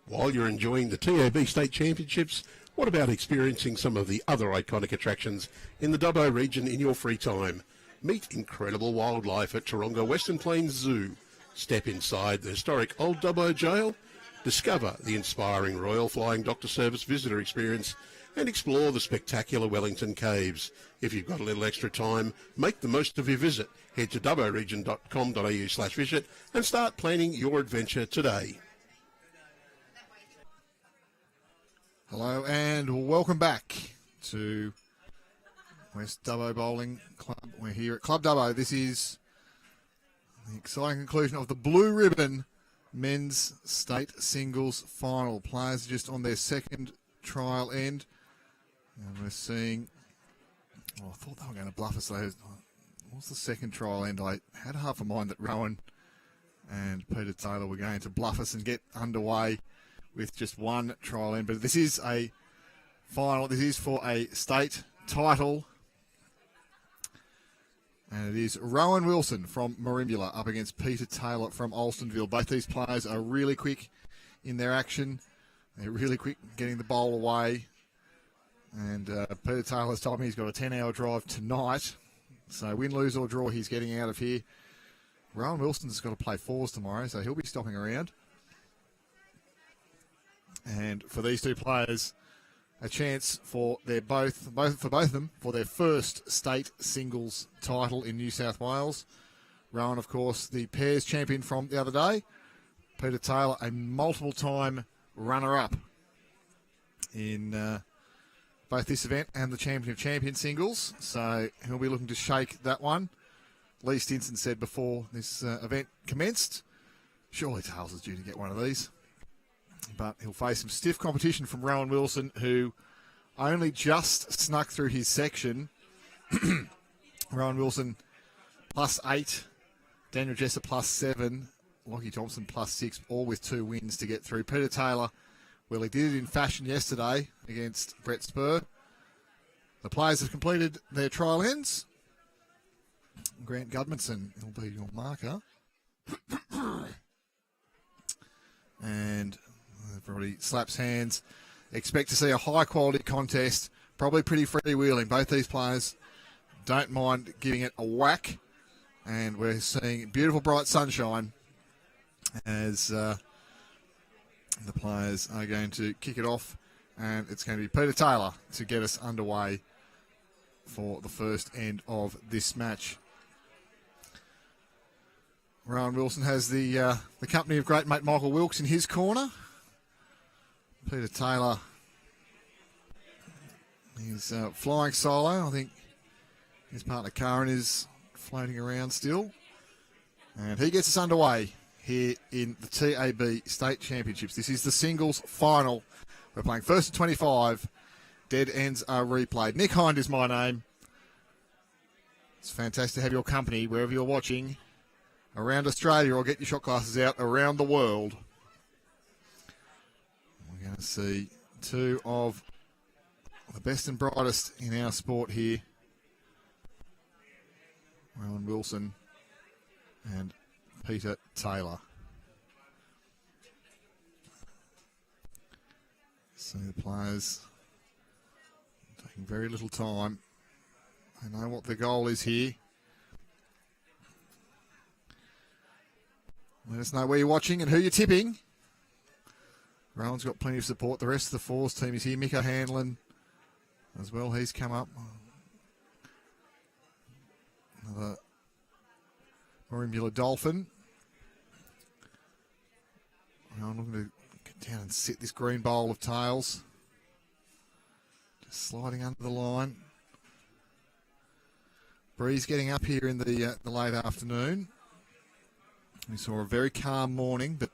While you're enjoying the TAB State Championships, what about experiencing some of the other iconic attractions in the Dubbo region in your free time? Meet incredible wildlife at Taronga Western Plains Zoo. Step inside the historic Old Dubbo Jail. Discover the inspiring Royal Flying Doctor Service visitor experience and explore the spectacular Wellington Caves. If you've got a little extra time, make the most of your visit. Head to dubboregion.com.au/visit and start planning your adventure today. Hello and welcome back to West Dubbo Bowling Club. We're here at Club Dubbo. This is the exciting conclusion of the Blue Ribbon Men's State Singles Final. Players are just on their second trial end. And we're seeing, I thought they were going to bluff us. What's the second trial end? I had half a mind that Rohan and Peter Taylor were going to bluff us and get underway with just one trial end. But this is a final. This is for a state title. And it is Rohan Wilson from Merimbula up against Peter Taylor from Alstonville. Both these players are really quick in their action. They're really quick getting the bowl away. And Peter Taylor's told me he's got a 10-hour drive tonight. So win, lose or draw, he's getting out of here. Rohan Wilson's got to play fours tomorrow, so he'll be stopping around. And for these two players, a chance for both of them for their first state singles title in New South Wales. Rohan, of course, the pairs champion from the other day. Peter Taylor, a multiple-time runner-up in both this event and the Champion of Champions singles. So he'll be looking to shake that one. Lee Stinson said before this event commenced, surely Tails is due to get one of these. But he'll face some stiff competition from Rohan Wilson, who only just snuck through his section. Rohan Wilson +8, Daniel Jesser +7, Lockie Thompson +6, all with 2 wins to get through. Peter Taylor, well, he did it in fashion yesterday against Brett Spur. The players have completed their trial ends. Grant Gudmundson will be your marker. And everybody slaps hands. Expect to see a high-quality contest, probably pretty freewheeling. Both these players don't mind giving it a whack. And we're seeing beautiful, bright sunshine as the players are going to kick it off. And it's going to be Peter Taylor to get us underway for the first end of this match. Rohan Wilson has the company of great mate Michael Wilkes in his corner. Peter Taylor, he's flying solo. I think his partner Karen is floating around still. And he gets us underway here in the TAB State Championships. This is the singles final. We're playing first to 25. Dead ends are replayed. Nick Hind is my name. It's fantastic to have your company wherever you're watching. Around Australia, or get your shot glasses out, around the world. We're going to see two of the best and brightest in our sport here. Rohan Wilson and Peter Taylor. See the players taking very little time. They know what the goal is here. Let us know where you're watching and who you're tipping. Rohan's got plenty of support. The rest of the fours team is here. Mika Hanlon as well. He's come up. Another Merimbula Dolphin. Rohan looking to get down and sit this green bowl of tails. Just sliding under the line. Breeze getting up here in the late afternoon. We saw a very calm morning, but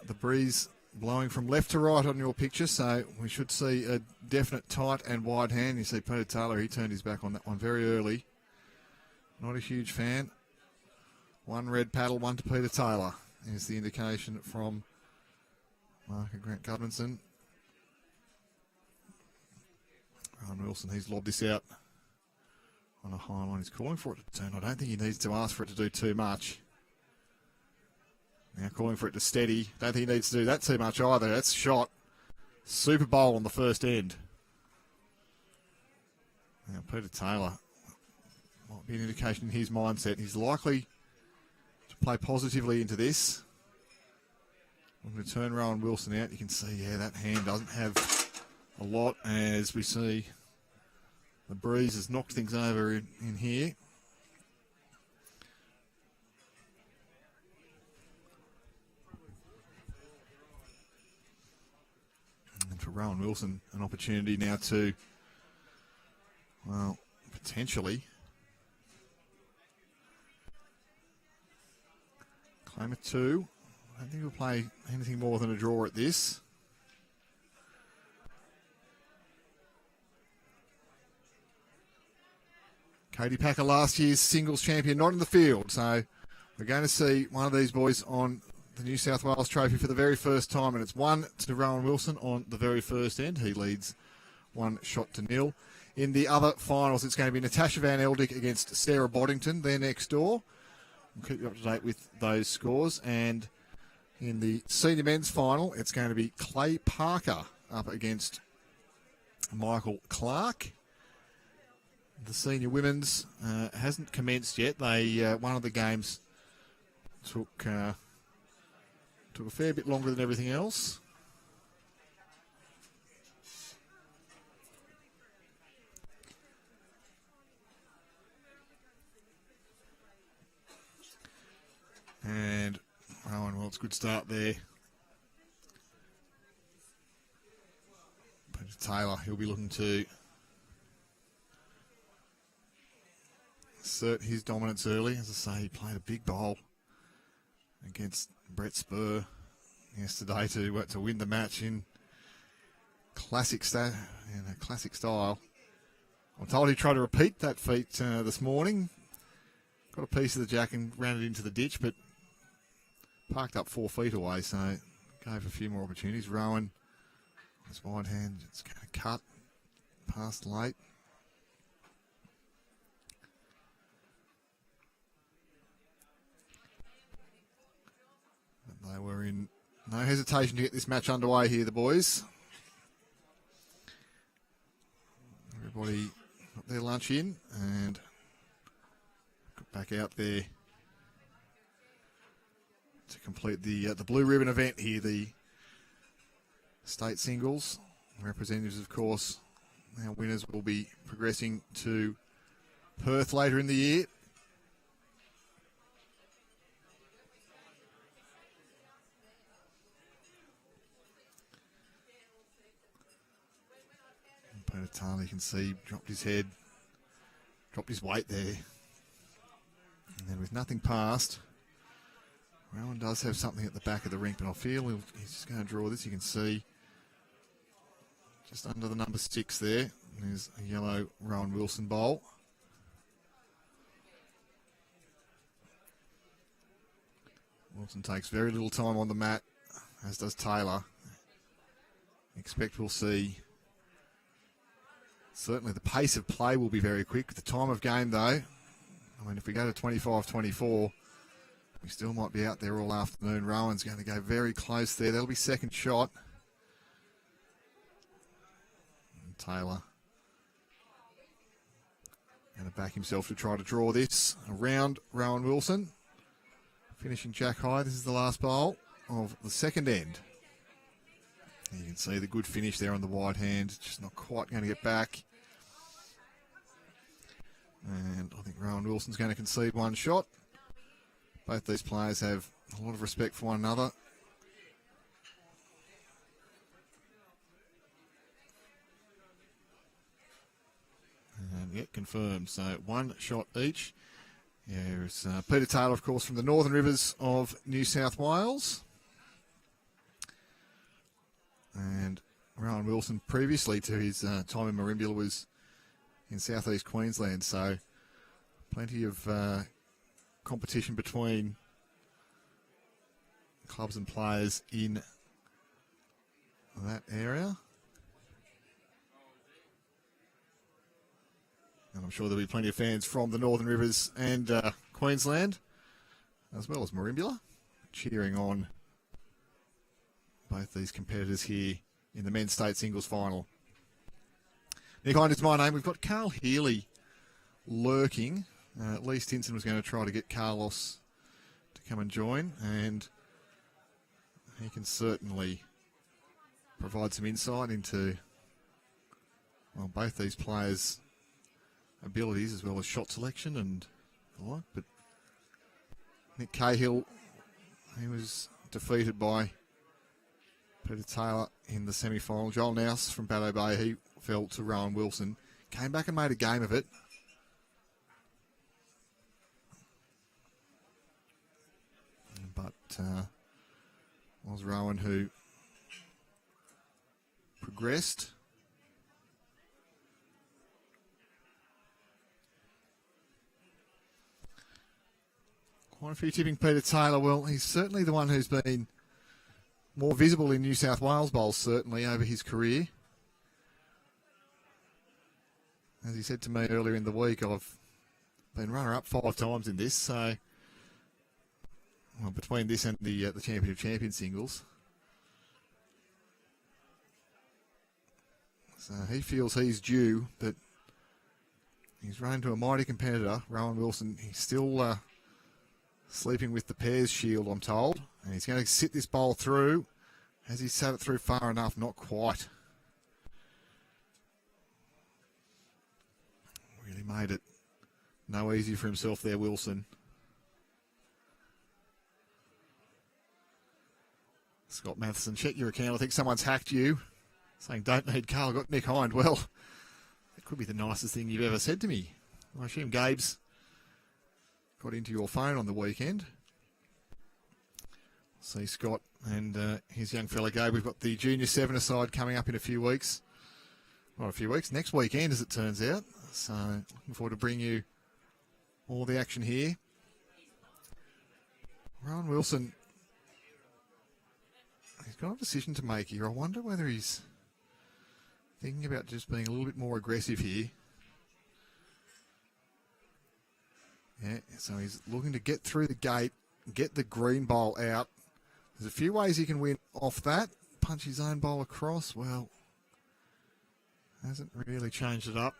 the breeze blowing from left to right on your picture, so we should see a definite tight and wide hand. You see Peter Taylor, he turned his back on that one very early. Not a huge fan. One red paddle, one to Peter Taylor is the indication from Mark and Grant Gudmundson. Rohan Wilson, he's lobbed this out on a high line. He's calling for it to turn. I don't think he needs to ask for it to do too much. Now calling for it to steady. Don't think he needs to do that too much either. That's a shot. Super Bowl on the first end. Now Peter Taylor might be an indication in his mindset. He's likely to play positively into this. I'm going to turn Rohan Wilson out. You can see, that hand doesn't have a lot as we see the breeze has knocked things over in here. And for Rohan Wilson, an opportunity now to, potentially claim a 2. I don't think he'll play anything more than a draw at this. Cody Packer, last year's singles champion, not in the field. So we're going to see one of these boys on the New South Wales Trophy for the very first time. And it's 1 to Rohan Wilson on the very first end. He leads 1-0. In the other finals, it's going to be Natasha Van Eldick against Sarah Boddington. They're next door. We'll keep you up to date with those scores. And in the senior men's final, it's going to be Clay Parker up against Michael Clark. The senior women's hasn't commenced yet. They one of the games took a fair bit longer than everything else. And Rohan, it's a good start there. Peter Taylor, he'll be looking to assert his dominance early. As I say, he played a big bowl against Brett Spur yesterday to win the match in classic style. I'm told he tried to repeat that feat this morning. Got a piece of the jack and ran it into the ditch, but parked up 4 feet away, so gave a few more opportunities. Rohan, his wide hand, it's going to cut past late. But they were in no hesitation to get this match underway here, the boys. Everybody got their lunch in and got back out there to complete the blue ribbon event here, the state singles. Representatives, of course, our winners will be progressing to Perth later in the year. And Peter Taylor, you can see, dropped his head, dropped his weight there. And then with nothing past, Rohan does have something at the back of the rink, but I feel he's just going to draw this. You can see just under the number 6 there. There's a yellow Rohan Wilson bowl. Wilson takes very little time on the mat, as does Taylor. Expect we'll see. Certainly the pace of play will be very quick. The time of game, though, I mean, if we go to 25-24, we still might be out there all afternoon. Rohan's going to go very close there. That'll be second shot. And Taylor going to back himself to try to draw this around Rohan Wilson. Finishing jack high. This is the last bowl of the second end. You can see the good finish there on the wide hand. Just not quite going to get back. And I think Rohan Wilson's going to concede one shot. Both these players have a lot of respect for one another. And yet confirmed. So one shot each. Here's Peter Taylor, of course, from the Northern Rivers of New South Wales. And Rohan Wilson, previously to his time in Merimbula, was in southeast Queensland. So plenty of competition between clubs and players in that area. And I'm sure there'll be plenty of fans from the Northern Rivers and Queensland, as well as Merimbula, cheering on both these competitors here in the men's state singles final. Nick Hind is my name. We've got Carl Healy lurking. Lee Stinson was going to try to get Carlos to come and join, and he can certainly provide some insight into, well, both these players' abilities as well as shot selection and the like. But Nick Cahill, he was defeated by Peter Taylor in the semi-final. Joel Nouse from Baddo Bay, he fell to Rowan Wilson. Came back and made a game of it. But was Rowan who progressed. Quite a few tipping Peter Taylor. Well, he's certainly the one who's been more visible in New South Wales bowls, certainly, over his career. As he said to me earlier in the week, I've been runner-up 5 times in this, so well, between this and the Champion of Champions singles. So he feels he's due, but he's run into a mighty competitor, Rowan Wilson. He's still sleeping with the Pairs shield, I'm told. And he's going to sit this bowl through. Has he sat it through far enough? Not quite. Really made it no easy for himself there, Wilson. Scott Matheson, check your account. I think someone's hacked you. Saying, don't need Carl, got Nick Hind. Well, that could be the nicest thing you've ever said to me. I assume Gabe's got into your phone on the weekend. See Scott and his young fella Gabe. We've got the Junior 7-a-side coming up in a few weeks. Not a few weeks, next weekend as it turns out. So looking forward to bring you all the action here. Rowan Wilson, he's got a decision to make here. I wonder whether he's thinking about just being a little bit more aggressive here. Yeah, so he's looking to get through the gate, get the green bowl out. There's a few ways he can win off that. Punch his own bowl across. Well, hasn't really changed it up.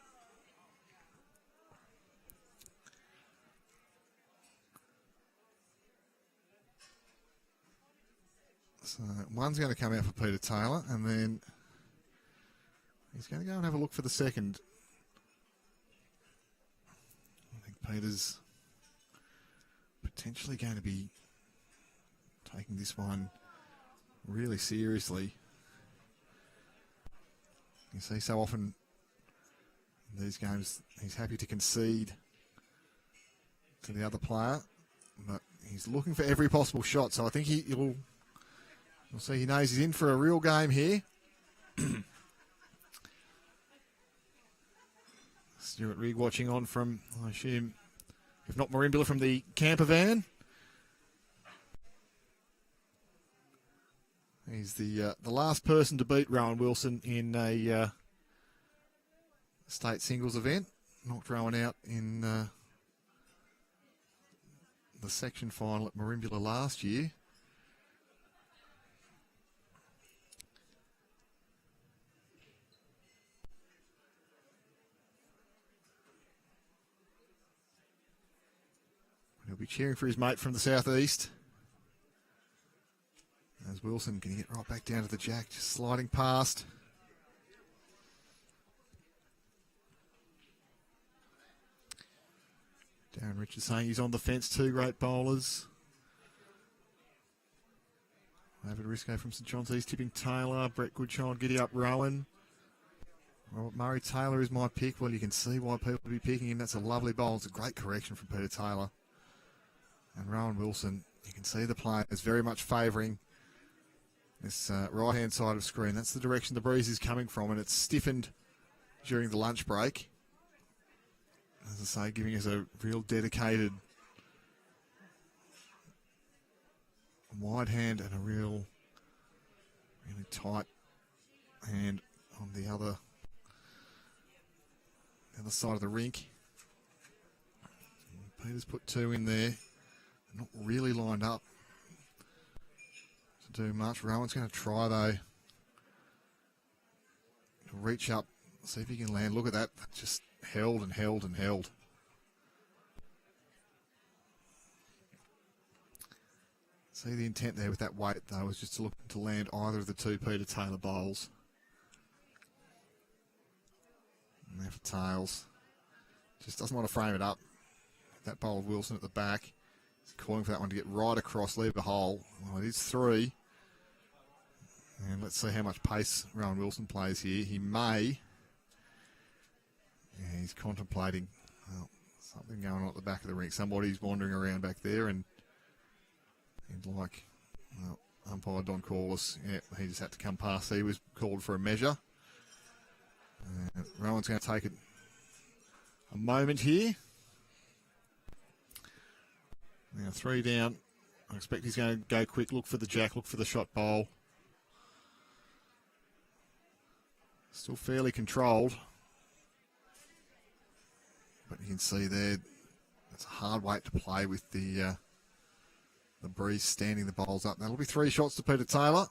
So one's going to come out for Peter Taylor, and then he's going to go and have a look for the second. I think Peter's potentially going to be taking this one really seriously. You see so often in these games he's happy to concede to the other player, but he's looking for every possible shot. So I think you'll see he knows he's in for a real game here. Stuart Rigg watching on from, I assume, if not Merimbula, from the camper van. He's the last person to beat Rowan Wilson in a state singles event. Knocked Rowan out in the section final at Merimbula last year. He'll be cheering for his mate from the southeast. As Wilson can get right back down to the jack, just sliding past. Darren Richards saying he's on the fence. 2 great bowlers. David Risco from St John's East tipping Taylor. Brett Goodchild giddy up Rowan. Robert Murray Taylor is my pick. Well, you can see why people would be picking him. That's a lovely bowl. It's a great correction from Peter Taylor. And Rowan Wilson, you can see the player is very much favouring this right-hand side of screen. That's the direction the breeze is coming from, and it's stiffened during the lunch break. As I say, giving us a real dedicated wide hand and a really tight hand on the other side of the rink. And Peter's put 2 in there. Not really lined up. do much. Rowan's going to try, though. Reach up, see if he can land. Look at that. Just held and held and held. See the intent there with that weight, though, was just to look to land either of the two Peter Taylor bowls. And there for tails. Just doesn't want to frame it up. That bowl of Wilson at the back. He's calling for that one to get right across, leave the hole. Well, it is 3. And let's see how much pace Rohan Wilson plays here. He may. Yeah, he's contemplating something going on at the back of the rink. Somebody's wandering around back there, and he'd like umpire Don Corliss. Yeah, he just had to come past. He was called for a measure. Rowan's going to take it a moment here. Now 3 down. I expect he's going to go quick. Look for the jack. Look for the shot bowl. Still fairly controlled. But you can see there, it's a hard weight to play with the breeze standing the bowls up. That'll be 3 shots to Peter Taylor.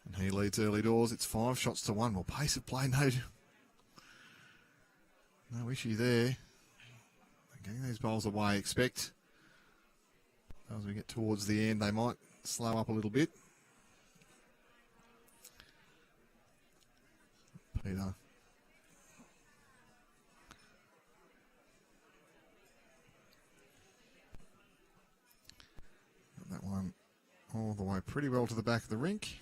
And he leads early doors. It's 5 shots to 1. Well, pace of play, no issue there. Getting these bowls away, expect as we get towards the end, they might slow up a little bit. Peter. Got that one all the way pretty well to the back of the rink.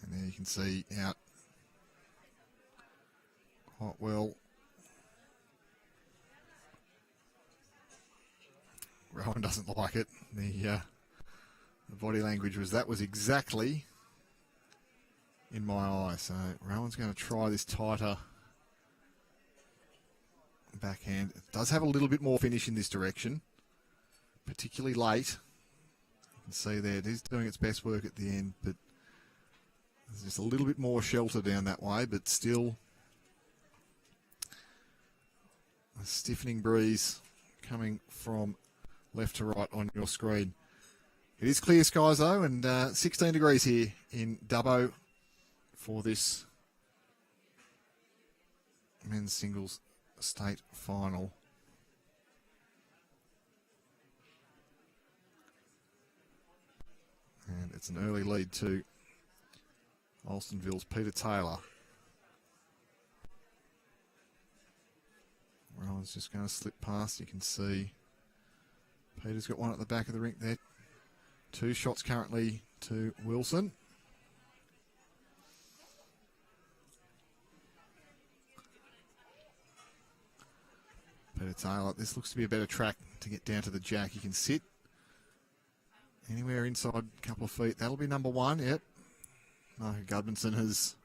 And there you can see out quite well. Rohan doesn't like it. The body language was exactly in my eye. So Rohan's going to try this tighter backhand. It does have a little bit more finish in this direction, particularly late. You can see there it is doing its best work at the end, but there's just a little bit more shelter down that way, but still a stiffening breeze coming from left to right on your screen. It is clear skies though, and 16 degrees here in Dubbo for this men's singles state final. And it's an early lead to Alstonville's Peter Taylor. Rowan's just going to slip past. You can see Peter's got one at the back of the rink there. 2 shots currently to Wilson. Peter Taylor, this looks to be a better track to get down to the jack. You can sit anywhere inside a couple of feet. That'll be number 1, yep. Michael Gudmundsson has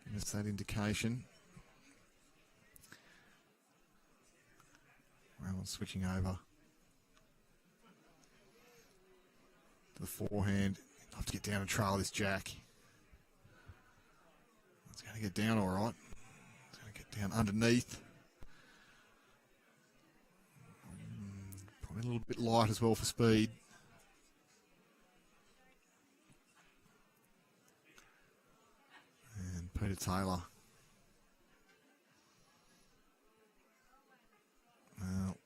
given us that indication. Rowan's switching over to the forehand. He'd love to get down and trail this jack. It's going to get down all right. It's going to get down underneath. Probably a little bit light as well for speed. And Peter Taylor. Well,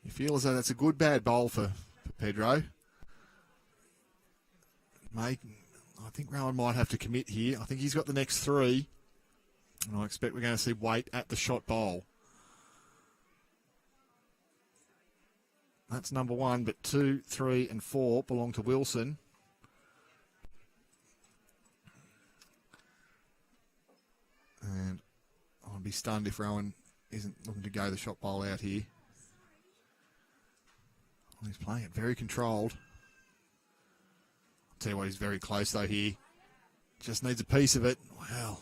you feel as though that's a good bad bowl for Pedro. I think Rohan might have to commit here. I think he's got the next 3. And I expect we're going to see weight at the shot bowl. That's number 1, but 2, 3, and 4 belong to Wilson. And I'd be stunned if Rohan isn't looking to go the shot bowl out here. Well, he's playing it very controlled. I'll tell you what, he's very close though here. Just needs a piece of it. Wow.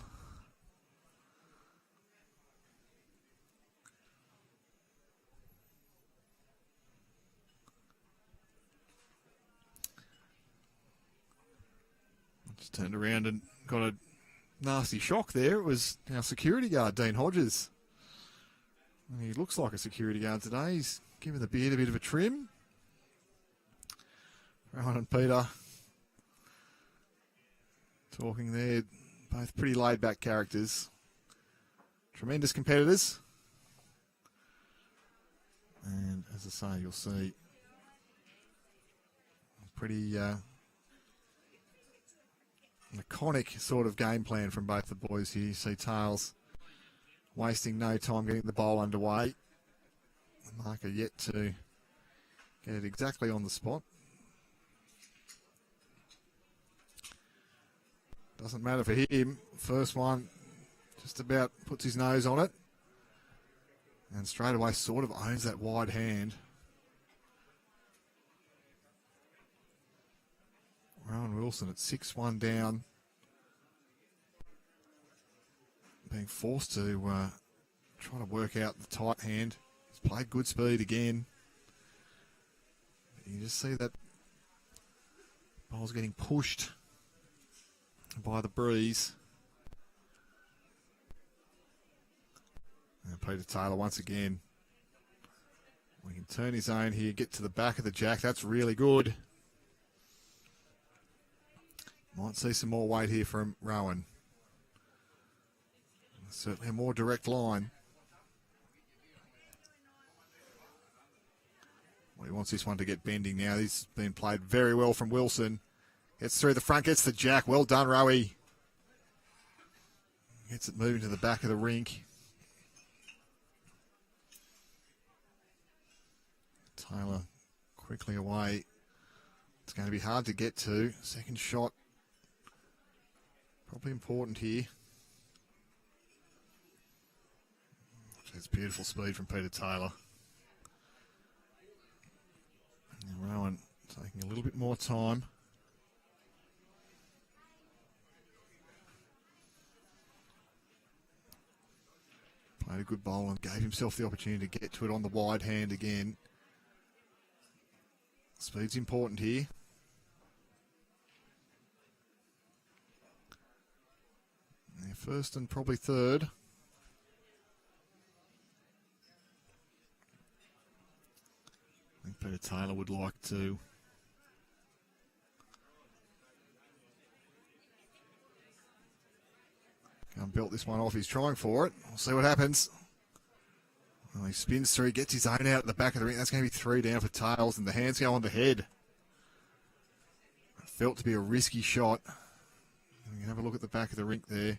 Just turned around and got a nasty shock there. It was our security guard, Dean Hodges. And he looks like a security guard today. He's giving the beard a bit of a trim. Rohan and Peter talking there. Both pretty laid-back characters. Tremendous competitors. And as I say, you'll see a pretty laconic sort of game plan from both the boys here. You see Tails wasting no time getting the bowl underway. The marker yet to get it exactly on the spot. Doesn't matter for him. First one just about puts his nose on it. And straight away sort of owns that wide hand. Rowan Wilson at 6-1 down. Being forced to try to work out the tight hand. He's played good speed again. You just see that ball's getting pushed by the breeze. And Peter Taylor once again. We can turn his own here, get to the back of the jack. That's really good. Might see some more weight here from Rowan. Certainly a more direct line. Well, he wants this one to get bending now. This has been played very well from Wilson. Gets through the front, gets the jack. Well done, Rowie. Gets it moving to the back of the rink. Taylor quickly away. It's going to be hard to get to. Second shot. Probably important here. It's beautiful speed from Peter Taylor. Now Rowan taking a little bit more time. Played a good bowl and gave himself the opportunity to get to it on the wide hand again. Speed's important here. Now first and probably third. I think Peter Taylor would like to go and belt this one off. He's trying for it. We'll see what happens. Well, he spins through, gets his own out at the back of the ring. That's going to be 3 down for Tails, and the hands go on the head. It felt to be a risky shot. You can have a look at the back of the rink there.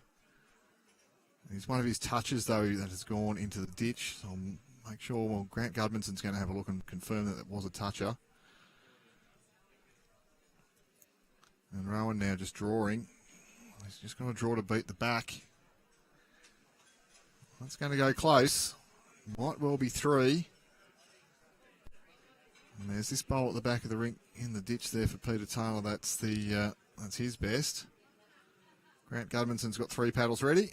It's one of his touches, though, that has gone into the ditch. So I'll make sure, well, Grant Gudmanson's going to have a look and confirm that it was a toucher. And Rowan now just drawing. He's just going to draw to beat the back. That's going to go close. Might well be 3. And there's this bowl at the back of the rink in the ditch there for Peter Taylor. That's his best. Grant Gudmanson's got 3 paddles ready.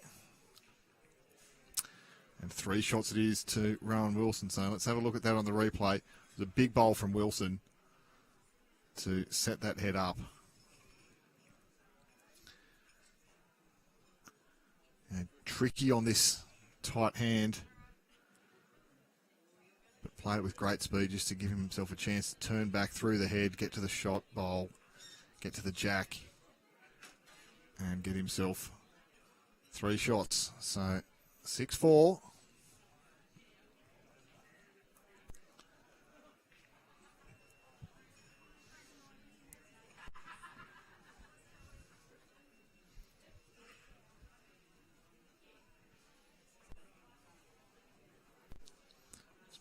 And 3 shots it is to Rowan Wilson. So let's have a look at that on the replay. It was a big bowl from Wilson to set that head up. And tricky on this tight hand. But played it with great speed just to give himself a chance to turn back through the head, get to the shot bowl, get to the jack, and get himself 3 shots. So 6-4.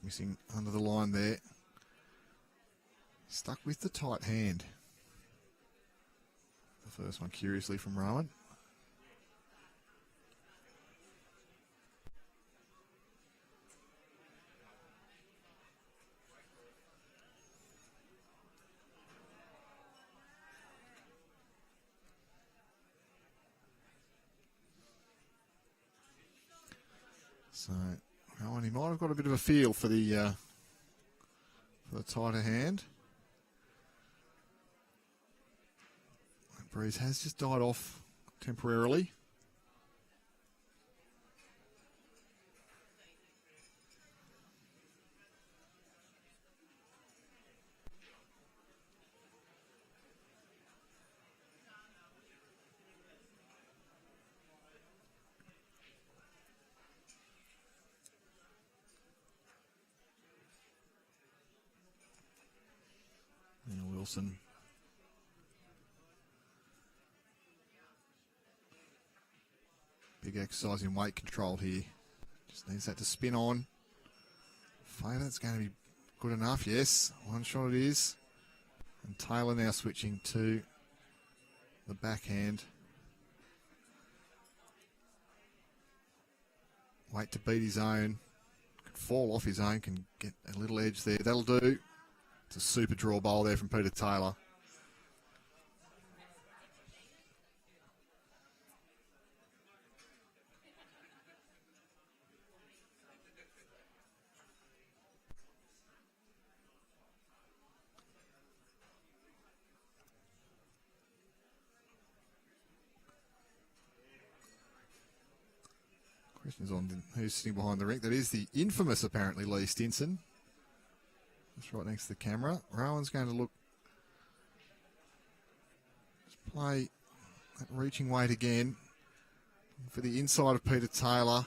Missing under the line there. Stuck with the tight hand. The first one curiously from Rowan. So Rowan, he might have got a bit of a feel for the tighter hand. breeze has just died off temporarily. And Wilson. Big exercise in weight control here. Just needs that to spin on. Favour, that's going to be good enough. Yes, one shot it is. And Taylor now switching to the backhand. Wait to beat his own. Can fall off his own, can get a little edge there. That'll do. It's a super draw bowl there from Peter Taylor. Question is on who's sitting behind the rink. That is the infamous, apparently, Lee Stinson. Just right next to the camera. Rohan's going to look. Just play that reaching weight again for the inside of Peter Taylor.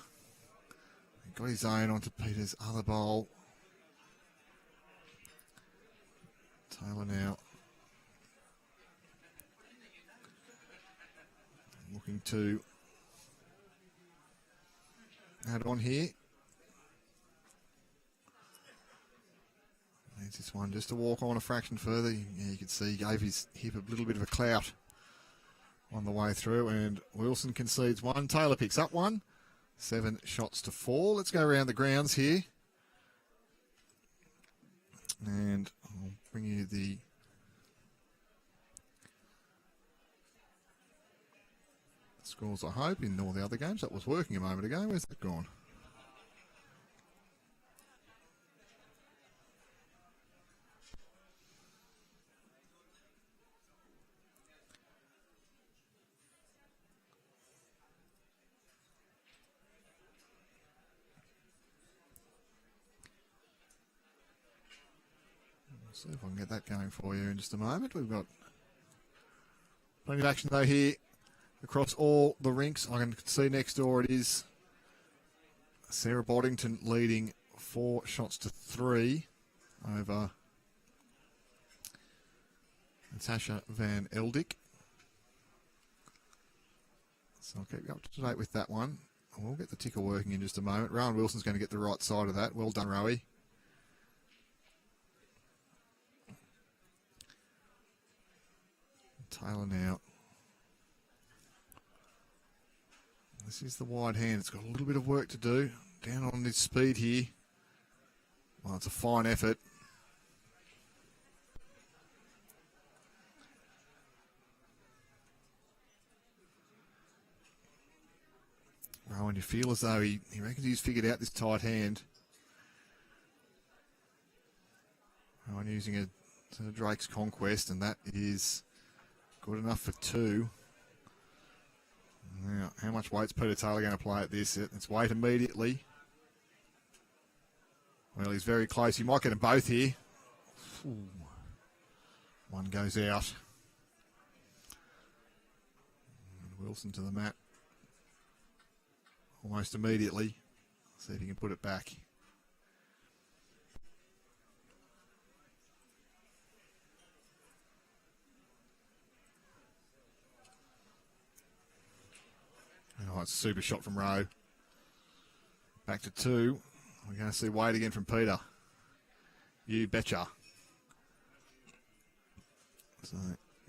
He got his own onto Peter's other bowl. Taylor now looking to add on here. Needs this one just to walk on a fraction further. Yeah, you can see he gave his hip a little bit of a clout on the way through, and Wilson concedes one. Taylor picks up one. 7 shots to 4. Let's go around the grounds here. And I'll bring you the scores, I hope, in all the other games. That was working a moment ago. Where's that gone? See if I can get that going for you in just a moment. We've got plenty of action though here across all the rinks. I can see next door it is Sarah Boddington leading 4 shots to 3 over Natasha Van Eldick. So I'll keep you up to date with that one. We'll get the ticker working in just a moment. Rowan Wilson's going to get the right side of that. Well done, Rowie. Taylor now. This is the wide hand. It's got a little bit of work to do. Down on his speed here. Well, it's a fine effort. Rowan, you feel as though he reckons he's figured out this tight hand. Rowan using a sort of Drake's Conquest, and that is good enough for 2. Now, how much weight's Peter Taylor going to play at this? It's weight immediately. Well, he's very close. He might get them both here. Ooh. One goes out. And Wilson to the mat. Almost immediately. See if he can put it back. Oh, it's a super shot from Rowe. Back to 2. We're going to see weight again from Peter. You betcha. So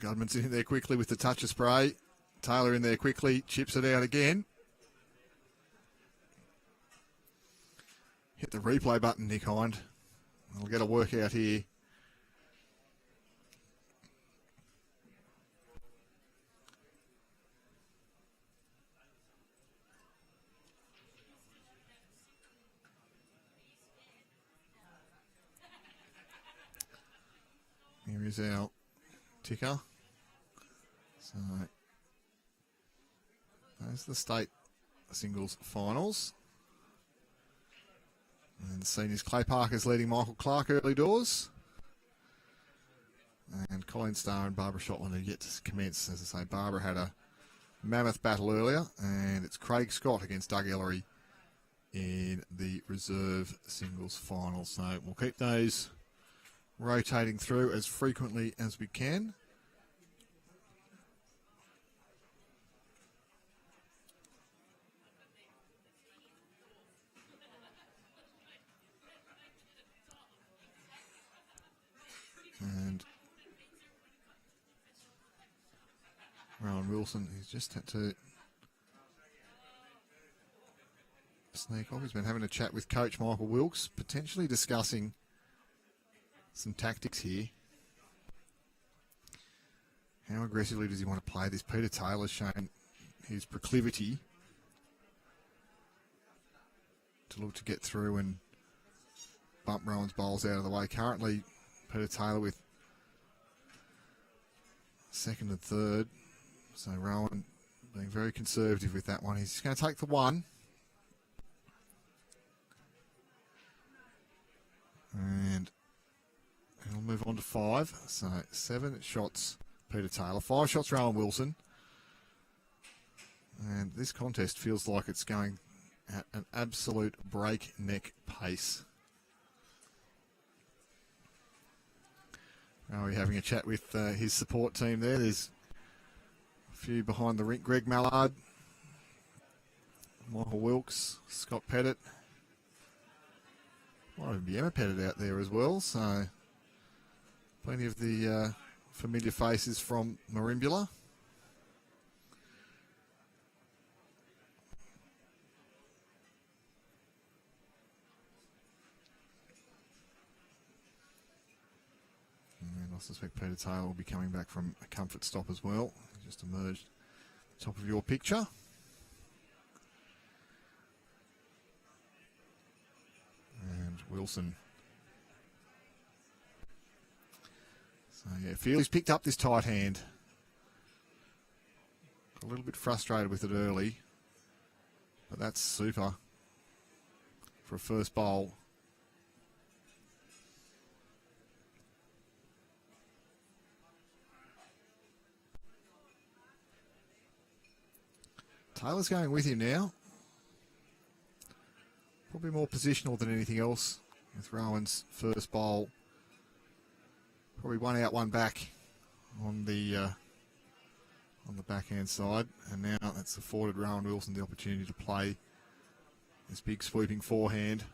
Gudman's in there quickly with the touch of spray. Taylor in there quickly. Chips it out again. Hit the replay button, Nick Hind. We'll get a workout here. Here is our ticker. So those are the state singles finals. And the seniors, Clay Parker's leading Michael Clark early doors. And Colleen Starr and Barbara Shotland are yet to commence. As I say, Barbara had a mammoth battle earlier, and it's Craig Scott against Doug Ellery in the reserve singles final. So we'll keep those rotating through as frequently as we can. And Rowan Wilson, he's just had to sneak off. He's been having a chat with Coach Michael Wilkes, potentially discussing some tactics here. How aggressively does he want to play this? Peter Taylor's shown his proclivity to look to get through and bump Rowan's bowls out of the way. Currently, Peter Taylor with second and third. So Rowan being very conservative with that one. He's just going to take the one. And he'll move on to 5. So 7 shots Peter Taylor, 5 shots Rowan Wilson. And this contest feels like it's going at an absolute breakneck pace. Oh, we're having a chat with his support team there. There's a few behind the rink. Greg Mallard, Michael Wilkes, Scott Pettit. Might even be Emma Pettit out there as well. So plenty of the familiar faces from Merimbula. And I suspect Peter Taylor will be coming back from a comfort stop as well. He just emerged at the top of your picture. And Wilson. So yeah, Feely's picked up this tight hand. A little bit frustrated with it early, but that's super for a first bowl. Taylor's going with him now. Probably more positional than anything else with Rowan's first bowl. Probably one out, one back on the backhand side. And now that's afforded Rowan Wilson the opportunity to play this big sweeping forehand.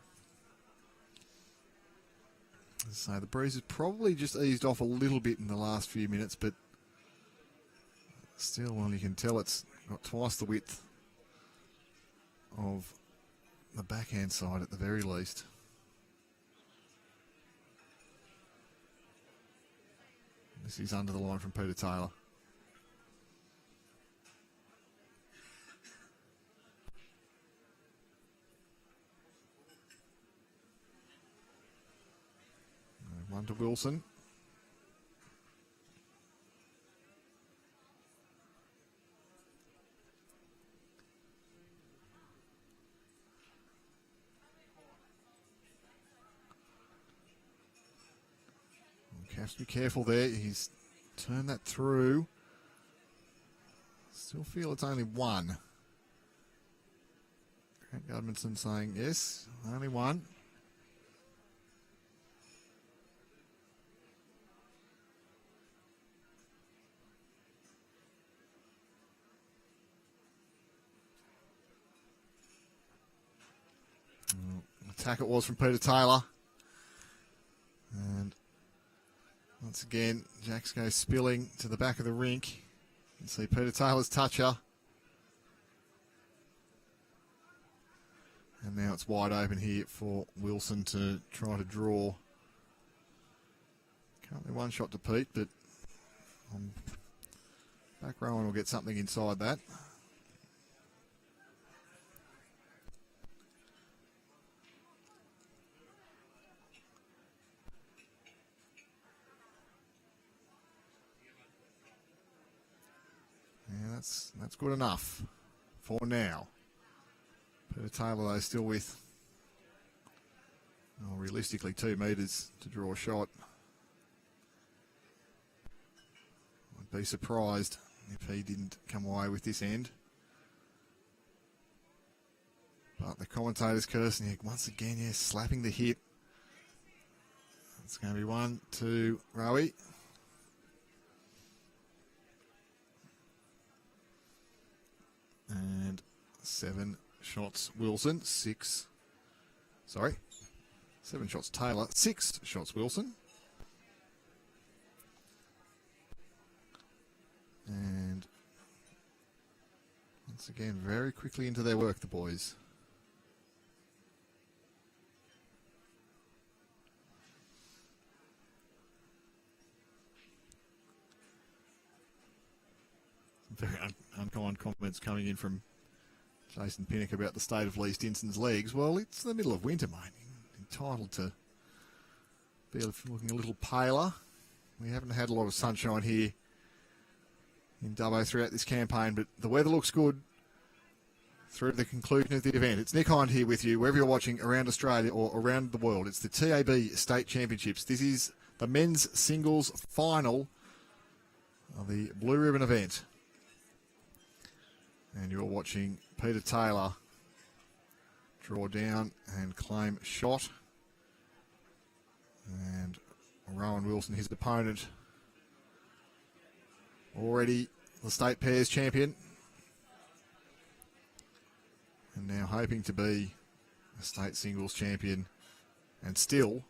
So the breeze has probably just eased off a little bit in the last few minutes, but still, well, you can tell it's got twice the width of the backhand side at the very least. This is under the line from Peter Taylor. One to Wilson. Has to be careful there. He's turned that through. Still feel it's only one. Grant Gudmundson saying yes, only one. Attack it was from Peter Taylor. And once again, Jacks goes spilling to the back of the rink. You see Peter Taylor's toucher. And now it's wide open here for Wilson to try to draw. Currently one shot to Pete, but back Rowan will get something inside that. That's good enough for now. Peter Taylor, though, still with, realistically, 2 metres to draw a shot. I'd be surprised if he didn't come away with this end. But the commentators cursing once again, slapping the hit. It's going to be 1, 2, Rowie. And 7 shots Wilson, 6. 7 shots Taylor, 6 shots Wilson. And once again, very quickly into their work, the boys. Very unkind comments coming in from Jason Pinnock about the state of Lee Stinson's legs. Well, it's the middle of winter, mate. Entitled to be looking a little paler. We haven't had a lot of sunshine here in Dubbo throughout this campaign, but the weather looks good through the conclusion of the event. It's Nick Hind here with you, wherever you're watching around Australia or around the world. It's the TAB State Championships. This is the men's singles final of the Blue Ribbon event. And you're watching Peter Taylor draw down and claim shot. And Rohan Wilson, his opponent, already the state pairs champion. And now hoping to be a state singles champion. And still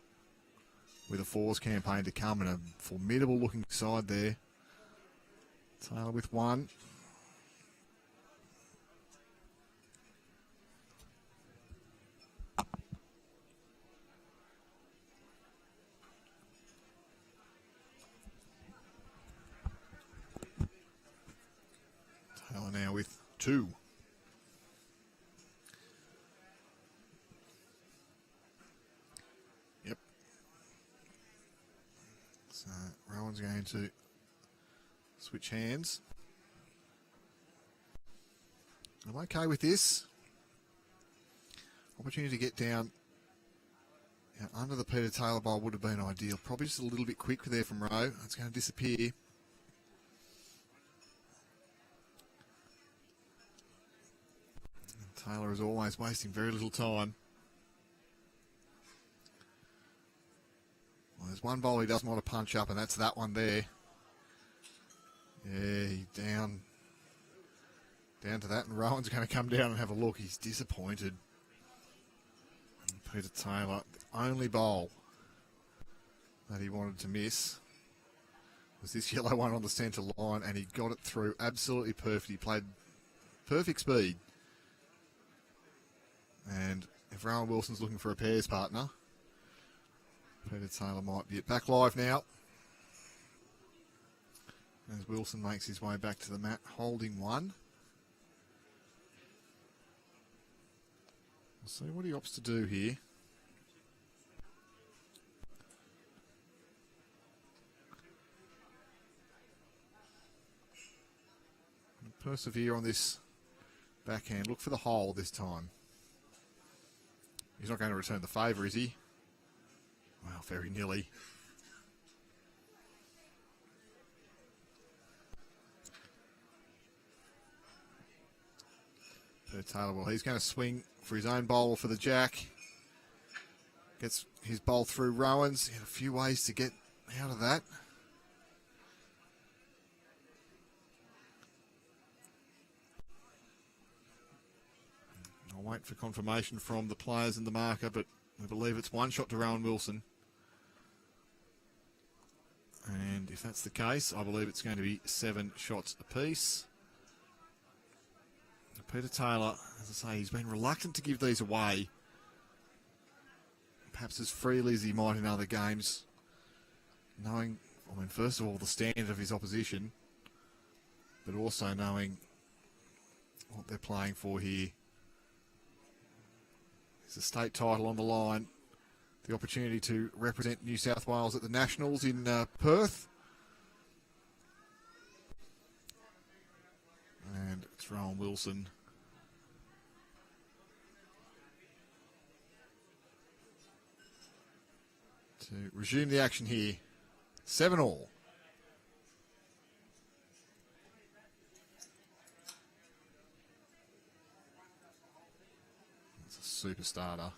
with a fours campaign to come and a formidable looking side there. Taylor with 1. Taylor now with 2. Yep. So Rowan's going to switch hands. I'm okay with this. Opportunity to get down under the Peter Taylor bowl would have been ideal. Probably just a little bit quick there from Rowe. It's going to disappear. Taylor is always wasting very little time. Well, there's one bowl he doesn't want to punch up, and that's that one there. Yeah, he's down to that, and Rowan's going to come down and have a look. He's disappointed. And Peter Taylor, the only bowl that he wanted to miss was this yellow one on the centre line, and he got it through absolutely perfect. He played perfect speed. And if Rohan Wilson's looking for a pairs partner, Peter Taylor might be at back live now. As Wilson makes his way back to the mat, holding 1. We'll see what he opts to do here. Persevere on this backhand. Look for the hole this time. He's not going to return the favour, is he? Well, very nearly. Peter Taylor, well, he's going to swing for his own bowl for the jack. Gets his bowl through Rowan's. He had a few ways to get out of that. I'll wait for confirmation from the players and the marker, but I believe it's 1 shot to Rohan Wilson. And if that's the case, I believe it's going to be 7 shots apiece. Peter Taylor, as I say, he's been reluctant to give these away, perhaps as freely as he might in other games, knowing, first of all, the standard of his opposition, but also knowing what they're playing for here. There's a state title on the line, the opportunity to represent New South Wales at the Nationals in Perth. And It's Rohan Wilson. To resume the action here. 7-all. It's a super starter.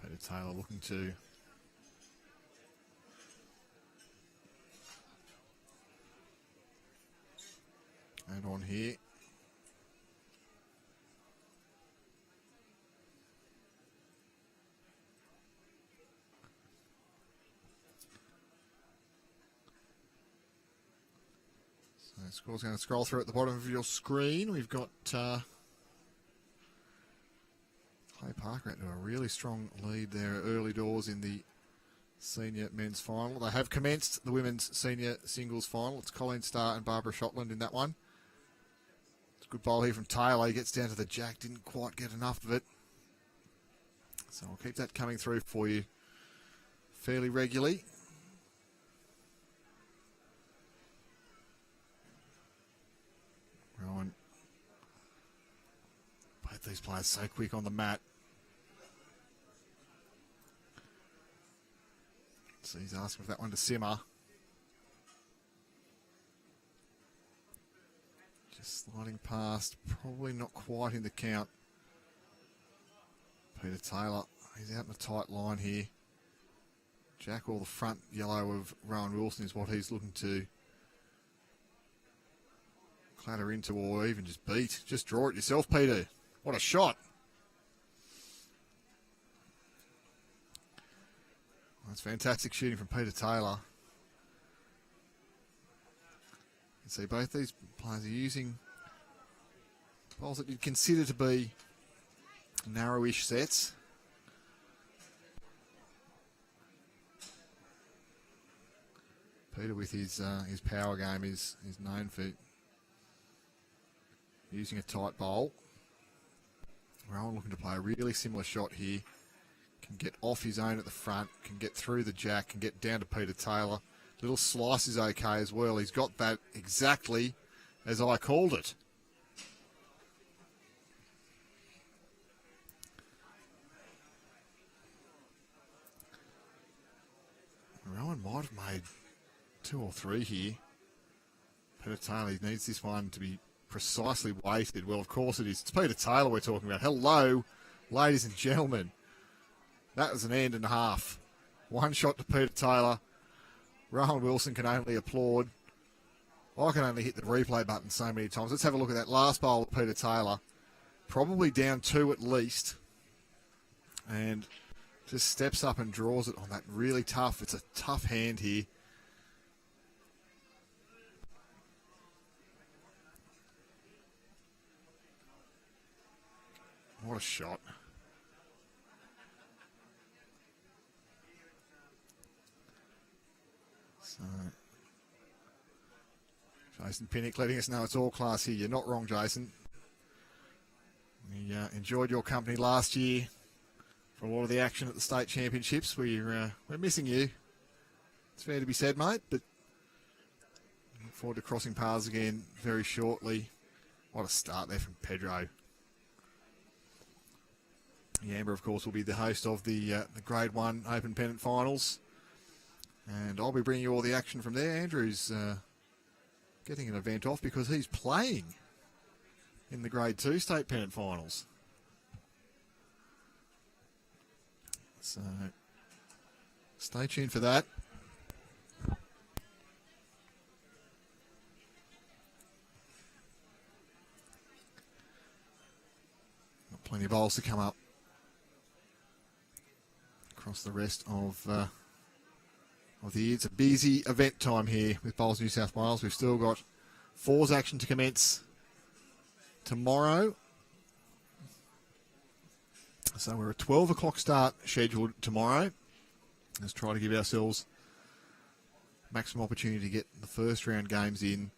Peter Taylor looking to add on here. So the score's going to scroll through at the bottom of your screen. We've got Clay Parker into a really strong lead there early doors in the senior men's final. They have commenced the women's senior singles final. It's Colleen Starr and Barbara Shotland in that one. It's a good bowl here from Taylor. He gets down to the jack. Didn't quite get enough of it. So I'll keep that coming through for you fairly regularly. Rohan. Both these players so quick on the mat. So he's asking for that one to simmer. Just sliding past, probably not quite in the count. Peter Taylor, he's out in a tight line here. Jack or the front yellow of Rohan Wilson is what he's looking to clatter into or even just beat. Just draw it yourself, Peter. What a shot. That's fantastic shooting from Peter Taylor. You can see both these players are using bowls that you'd consider to be narrowish sets. Peter with his power game is known for using a tight bowl. Rohan looking to play a really similar shot here. Can get off his own at the front, can get through the jack, can get down to Peter Taylor. Little slice is okay as well. He's got that exactly as I called it. Rohan might have made 2 or 3 here. Peter Taylor needs this one to be precisely weighted. Well, of course it is. It's Peter Taylor we're talking about. Hello, ladies and gentlemen. That was an end and a half. One shot to Peter Taylor. Rohan Wilson can only applaud. I can only hit the replay button so many times. Let's have a look at that last bowl of Peter Taylor. Probably down 2 at least. And just steps up and draws it on that really tough. It's a tough hand here. What a shot. So, Jason Pinnock letting us know it's all class here. You're not wrong, Jason. We enjoyed your company last year for a lot of the action at the state championships. We're missing you. It's fair to be said, mate, but look forward to crossing paths again very shortly. What a start there from Pedro. Yamba, of course, will be the host of the Grade 1 Open Pennant Finals. And I'll be bringing you all the action from there. Andrew's getting an event off because he's playing in the Grade 2 State Pennant Finals. So, stay tuned for that. Got plenty of bowls to come up across the rest of the year. It's a busy event time here with Bowls New South Wales. We've still got fours action to commence tomorrow. So we're a 12 o'clock start scheduled tomorrow. Let's try to give ourselves maximum opportunity to get the first round games in.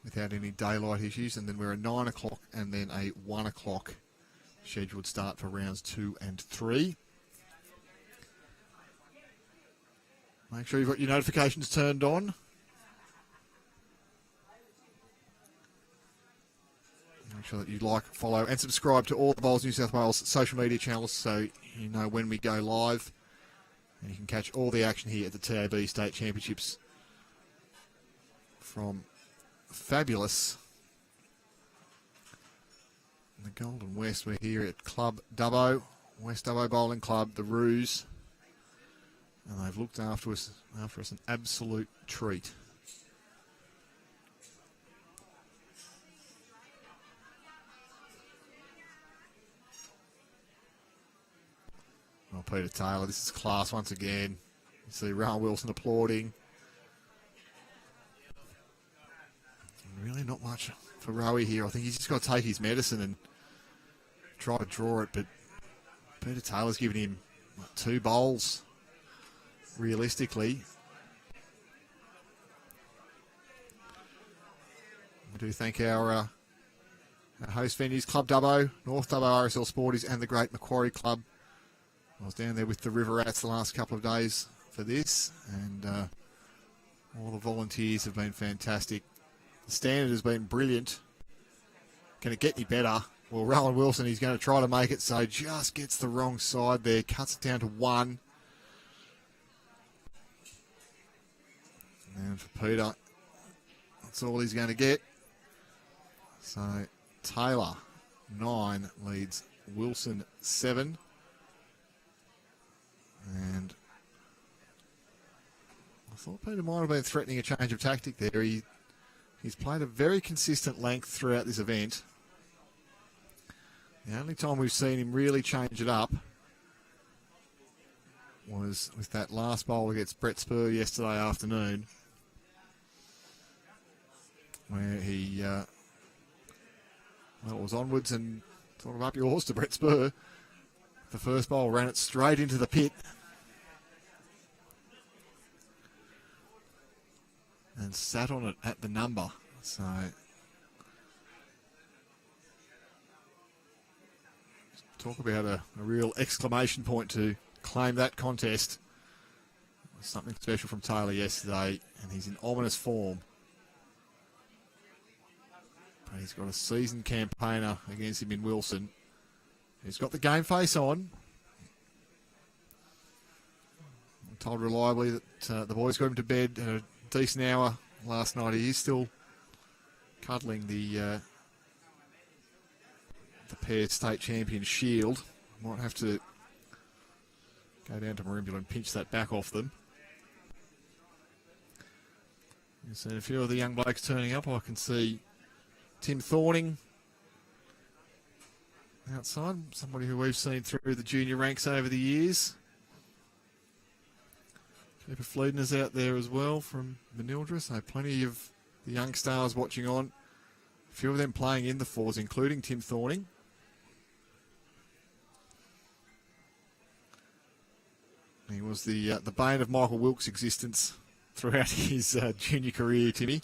without any daylight issues. And then we're a 9 o'clock and then a 1 o'clock scheduled start for rounds 2 and 3. Make sure you've got your notifications turned on. Make sure that you like, follow and subscribe to all the Bowls New South Wales social media channels so you know when we go live. And you can catch all the action here at the TAB State Championships from fabulous the Golden West. We're here at Club Dubbo, West Dubbo Bowling Club, the Roos. And they've looked after us an absolute treat. Well, Peter Taylor, this is class once again. You see Rohan Wilson applauding. Really not much for Rowie here. I think he's just got to take his medicine and try to draw it. But Peter Taylor's given him 2 bowls, realistically. We do thank our host venues, Club Dubbo, North Dubbo RSL Sporties and the Great Macquarie Club. I was down there with the River Rats the last couple of days for this, and all the volunteers have been fantastic. The standard has been brilliant. Can it get any better? Well, Rowan Wilson, he's going to try to make it, so just gets the wrong side there, cuts it down to 1. And for Peter, that's all he's going to get. So Taylor, 9, leads Wilson, 7. And I thought Peter might have been threatening a change of tactic there. He's played a very consistent length throughout this event. The only time we've seen him really change it up was with that last bowl against Brett Spur yesterday afternoon, where he it was onwards and sort of up yours to Brett Spur. The first bowl ran it straight into the pit and sat on it at the number. So talk about a real exclamation point to claim that contest. Something special from Taylor yesterday, and he's in ominous form. But he's got a seasoned campaigner against him in Wilson. He's got the game face on. I'm told reliably that the boys got him to bed at a decent hour last night. He is still cuddling the pair state champion shield. Might have to go down to Merimbula and pinch that back off them. You've seen a few of the young blokes turning up. I can see Tim Thorning outside, somebody who we've seen through the junior ranks over the years. Cooper Fleedner's out there as well from Manildra, so plenty of the young stars watching on. A few of them playing in the 4s, including Tim Thorning. He was the bane of Michael Wilkes' existence throughout his junior career, Timmy.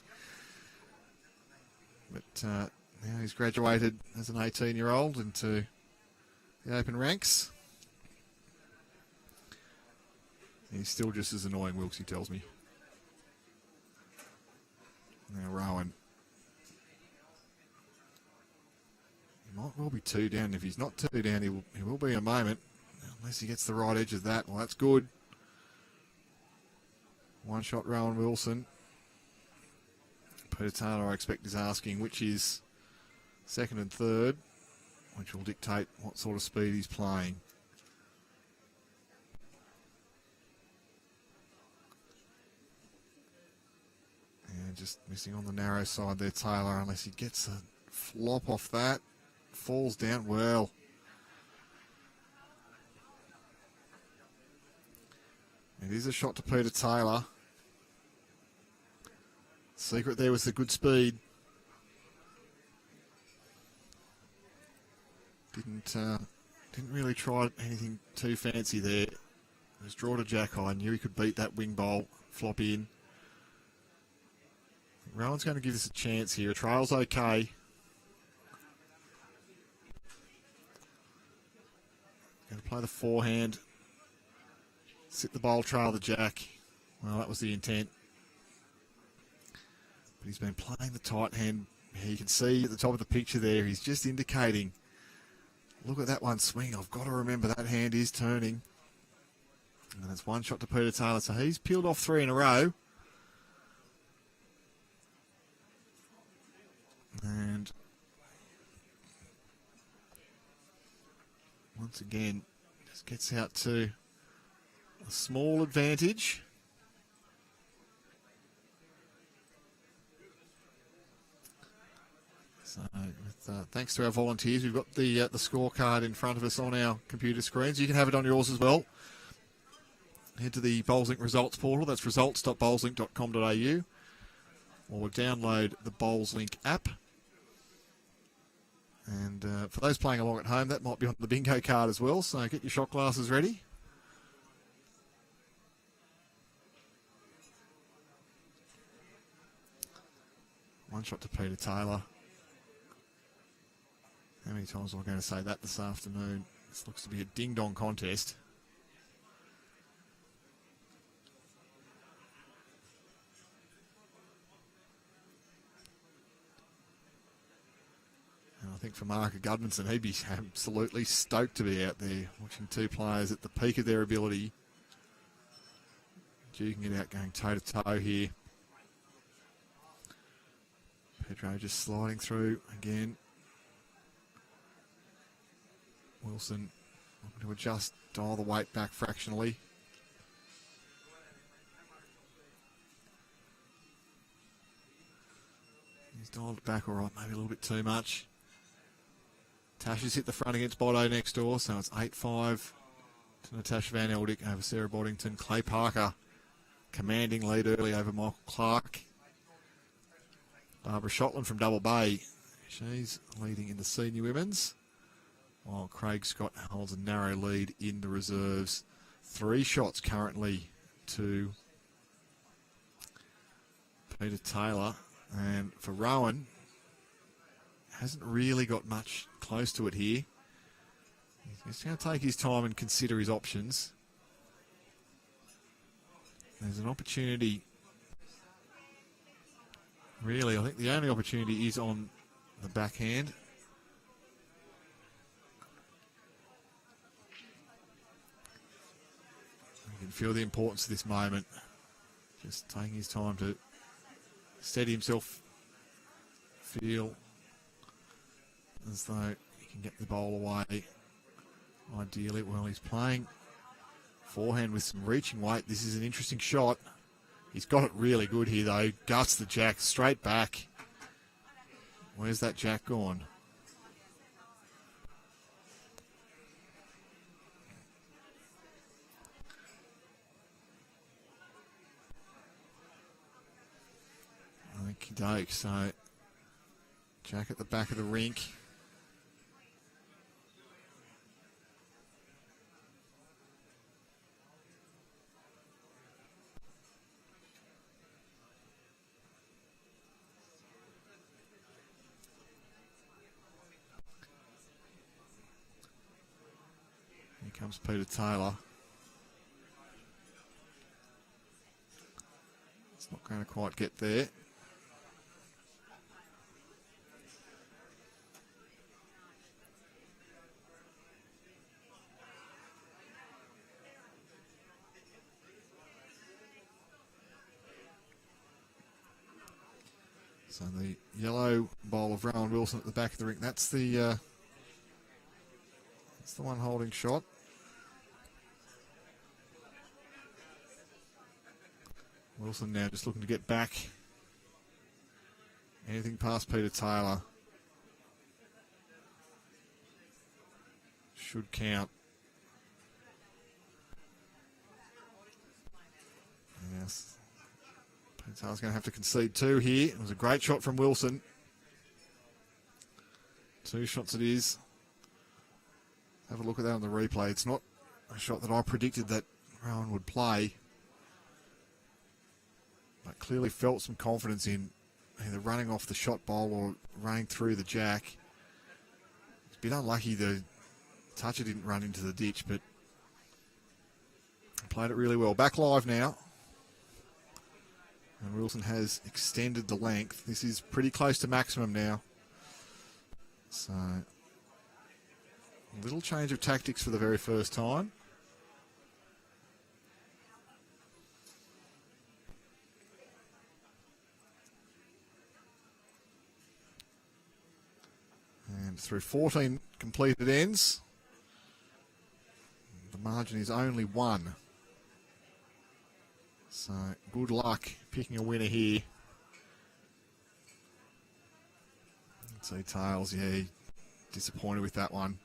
But now he's graduated as an 18-year-old into the open ranks. He's still just as annoying, Wilkes, he tells me. Now Rowan. He might well be 2 down. If he's not 2 down, he will be in a moment. Unless he gets the right edge of that. Well, that's good. 1 shot, Rowan Wilson. Peter Taylor, I expect, is asking which is 2nd and 3rd, which will dictate what sort of speed he's playing. And just missing on the narrow side there, Taylor, unless he gets a flop off that. Falls down well. It is a shot to Peter Taylor. Secret there was the good speed. Didn't really try anything too fancy there. It was draw to jack high. Knew he could beat that wing bowl, flop in. Rohan's going to give this a chance here. Trail's okay. Going to play the forehand. Sit the bowl, trail the jack. Well, that was the intent. But he's been playing the tight hand. You can see at the top of the picture there, he's just indicating, look at that one swing. I've got to remember that hand is turning. And it's one shot to Peter Taylor. So he's peeled off 3 in a row. And once again, just gets out to a small advantage. So, thanks to our volunteers, we've got the scorecard in front of us on our computer screens. You can have it on yours as well. Head to the BowlsLink results portal. That's results.bowlslink.com.au, or download the BowlsLink app. And for those playing along at home, that might be on the bingo card as well. So get your shot glasses ready. One shot to Peter Taylor. How many times am I going to say that this afternoon? This looks to be a ding-dong contest. And I think for Mark Gudmundsson, he'd be absolutely stoked to be out there watching two players at the peak of their ability. Duking it out, going toe-to-toe here. Pedro just sliding through again. Wilson looking to adjust, dial the weight back fractionally. He's dialed it back all right, maybe a little bit too much. Tash has hit the front against Bodo next door, so it's 8-5 to Natasha Van Eldick over Sarah Boddington. Clay Parker commanding lead early over Michael Clark. Barbara Shotland from Double Bay, she's leading in the senior women's, while Craig Scott holds a narrow lead in the reserves. 3 shots currently to Peter Taylor. And for Rohan, hasn't really got much close to it here. He's going to take his time and consider his options. There's an opportunity. Really, I think the only opportunity is on the backhand. You can feel the importance of this moment. Just taking his time to steady himself, feel as though he can get the bowl away ideally. Well, he's playing forehand with some reaching weight. This is an interesting shot. He's got it really good here, though. Guts the jack straight back. Where's that jack gone? Okie doke. So, jack at the back of the rink. Here comes Peter Taylor. It's not going to quite get there. So the yellow bowl of Rowan Wilson at the back of the ring. That's the one holding shot. Wilson now just looking to get back. Anything past Peter Taylor should count. Yes. Peter Taylor's going to have to concede 2 here. It was a great shot from Wilson. 2 shots it is. Have a look at that on the replay. It's not a shot that I predicted that Rowan would play, but clearly felt some confidence in either running off the shot bowl or running through the jack. It's a bit unlucky the toucher didn't run into the ditch, but played it really well. Back live now. And Wilson has extended the length. This is pretty close to maximum now. So, a little change of tactics for the very first time. And through 14 completed ends, the margin is only 1. So good luck picking a winner here. Let's see, Tails, yeah, disappointed with that one.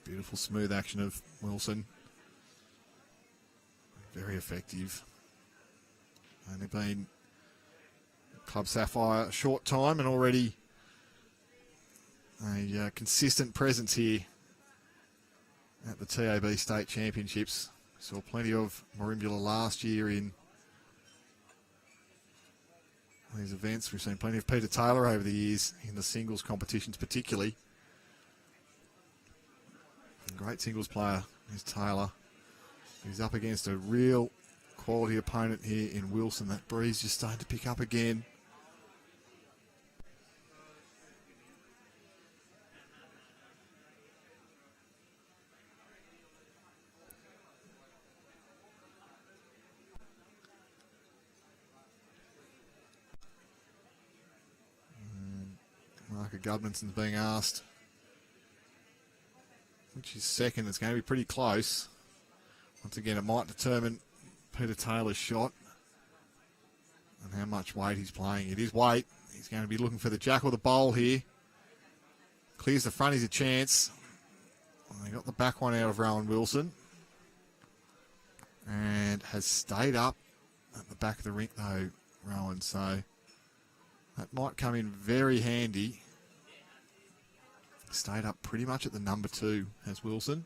Beautiful smooth action of Wilson. Very effective. Only been Club Sapphire a short time and already a consistent presence here at the TAB State Championships. We saw plenty of Merimbula last year in these events. We've seen plenty of Peter Taylor over the years in the singles competitions particularly. A great singles player is Taylor. He's up against a real quality opponent here in Wilson. That breeze just starting to pick up again. Mark Gudmundson's being asked which is second. It's going to be pretty close. Once again, it might determine Peter Taylor's shot and how much weight he's playing. It is weight. He's going to be looking for the jack or the bowl here. Clears the front, he's a chance. They got the back one out of Rohan Wilson. And has stayed up at the back of the rink though, Rohan. So that might come in very handy. Stayed up pretty much at the number 2 as Wilson.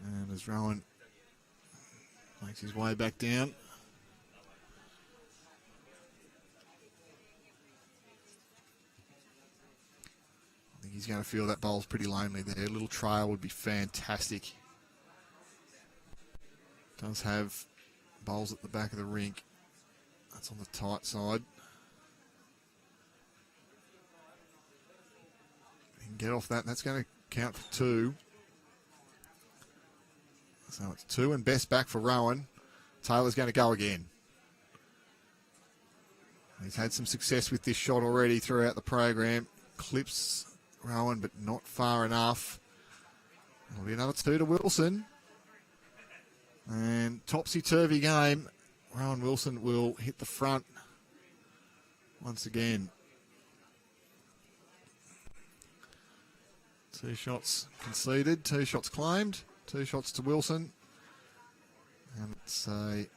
And as Rohan makes his way back down. I think he's going to feel that bowl's pretty lonely there. A little trail would be fantastic. Does have bowls at the back of the rink. That's on the tight side. He can get off that, and that's going to count for 2. So it's 2 and best back for Rohan. Taylor's going to go again. He's had some success with this shot already throughout the program. Clips Rohan, but not far enough. It'll be another 2 to Wilson. And topsy-turvy game. Rohan Wilson will hit the front once again. 2 shots conceded, 2 shots claimed, 2 shots to Wilson. And it's a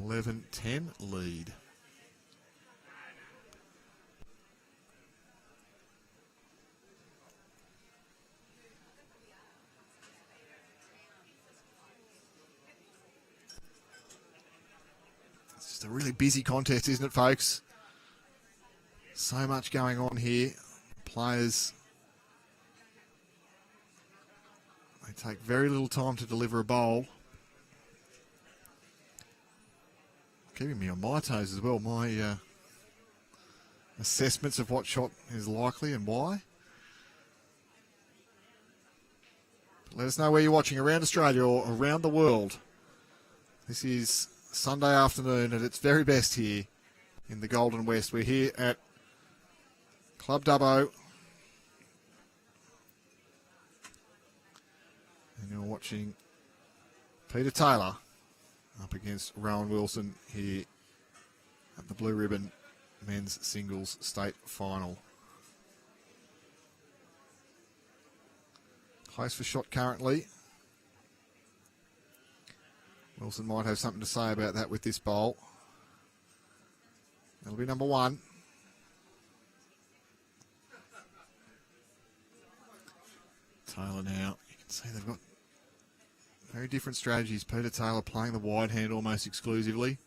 11-10 lead. It's a really busy contest, isn't it, folks? So much going on here. Players, they take very little time to deliver a bowl. Keeping me on my toes as well. My assessments of what shot is likely and why. Let us know where you're watching around Australia or around the world. This is Sunday afternoon at its very best here in the Golden West. We're here at Club Dubbo. And you're watching Peter Taylor up against Rohan Wilson here at the Blue Ribbon Men's Singles State Final. Close for shot currently. Wilson might have something to say about that with this bowl. That'll be number 1. Taylor now. You can see they've got very different strategies. Peter Taylor playing the wide hand almost exclusively.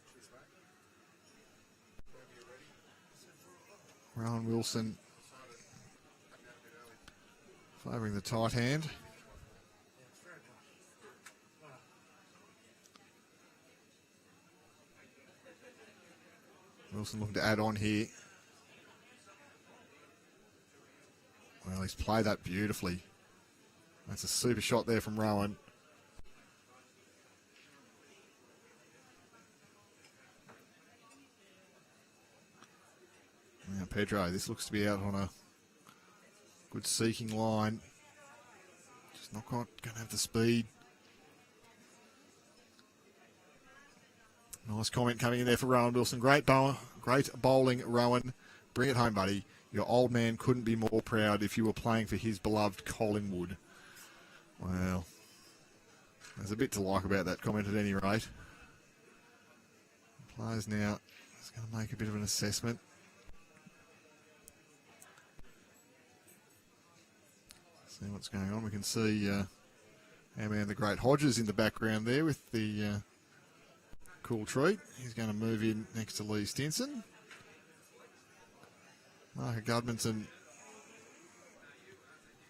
Rohan Wilson favouring the tight hand. Wilson looking to add on here. Well, he's played that beautifully. That's a super shot there from Rohan. Now Pedro, this looks to be out on a good seeking line. Just not quite going to have the speed. Nice comment coming in there for Rohan Wilson. Great bowling, Rohan. Bring it home, buddy. Your old man couldn't be more proud if you were playing for his beloved Collingwood. Well, there's a bit to like about that comment at any rate. The players now is going to make a bit of an assessment. See what's going on. We can see our man, the great Hodges, in the background there with the cool treat. He's going to move in next to Lee Stinson. Mark Gudmanson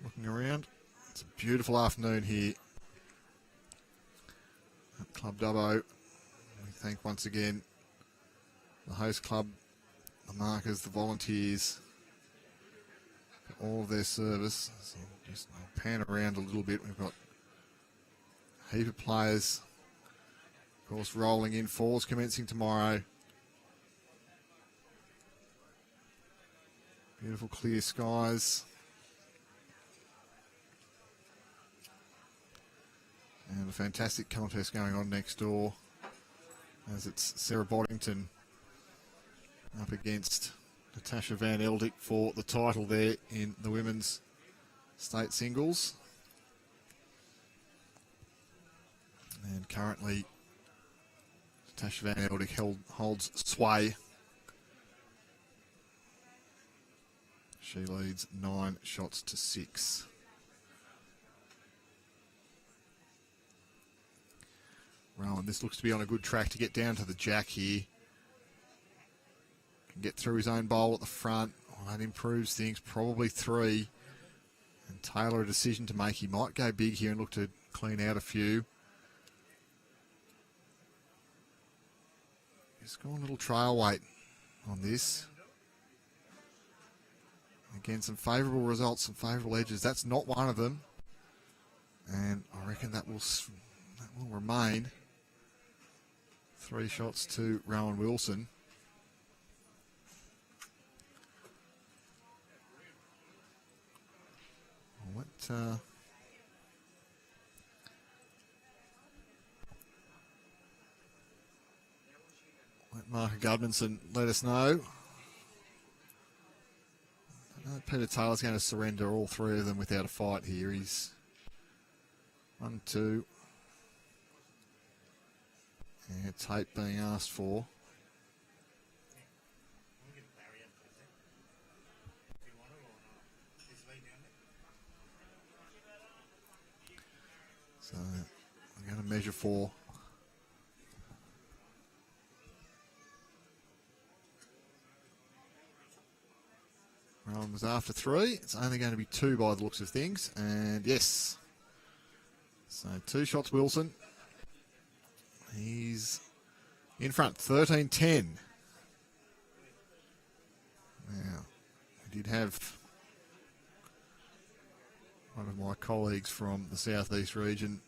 looking around. It's a beautiful afternoon here at Club Dubbo. We thank once again the host club, the markers, the volunteers, for all of their service. So just pan around a little bit. We've got a heap of players, of course, rolling in. Falls commencing tomorrow. Beautiful clear skies. And a fantastic contest going on next door as it's Sarah Boddington up against Natasha Van Eldick for the title there in the women's state singles. And currently Natasha Van Eldick holds sway. She leads 9 shots to 6. Rohan, this looks to be on a good track to get down to the jack here. Can get through his own bowl at the front. Well, that improves things, probably 3. And Taylor a decision to make. He might go big here and look to clean out a few. He's got a little trail weight on this. Again, some favourable results, some favourable edges. That's not one of them. And I reckon that will remain. 3 shots to Rohan Wilson. Let Mark Gudmanson let us know. Peter Taylor's going to surrender all 3 of them without a fight here. He's 1, 2. Yeah, tape being asked for. So I'm going to measure 4. Rohan was after 3. It's only going to be 2 by the looks of things. And yes. So 2 shots Wilson. He's in front, 13-10. Now, we did have one of my colleagues from the southeast region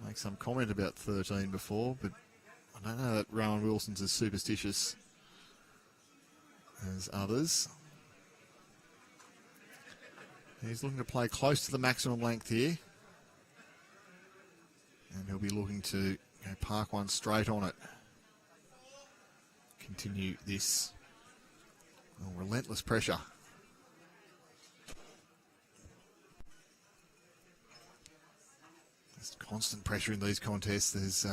make some comment about 13 before, but I don't know that Rohan Wilson's as superstitious as others. He's looking to play close to the maximum length here. And he'll be looking to park one straight on it. Continue this relentless pressure. Just constant pressure in these contests. There's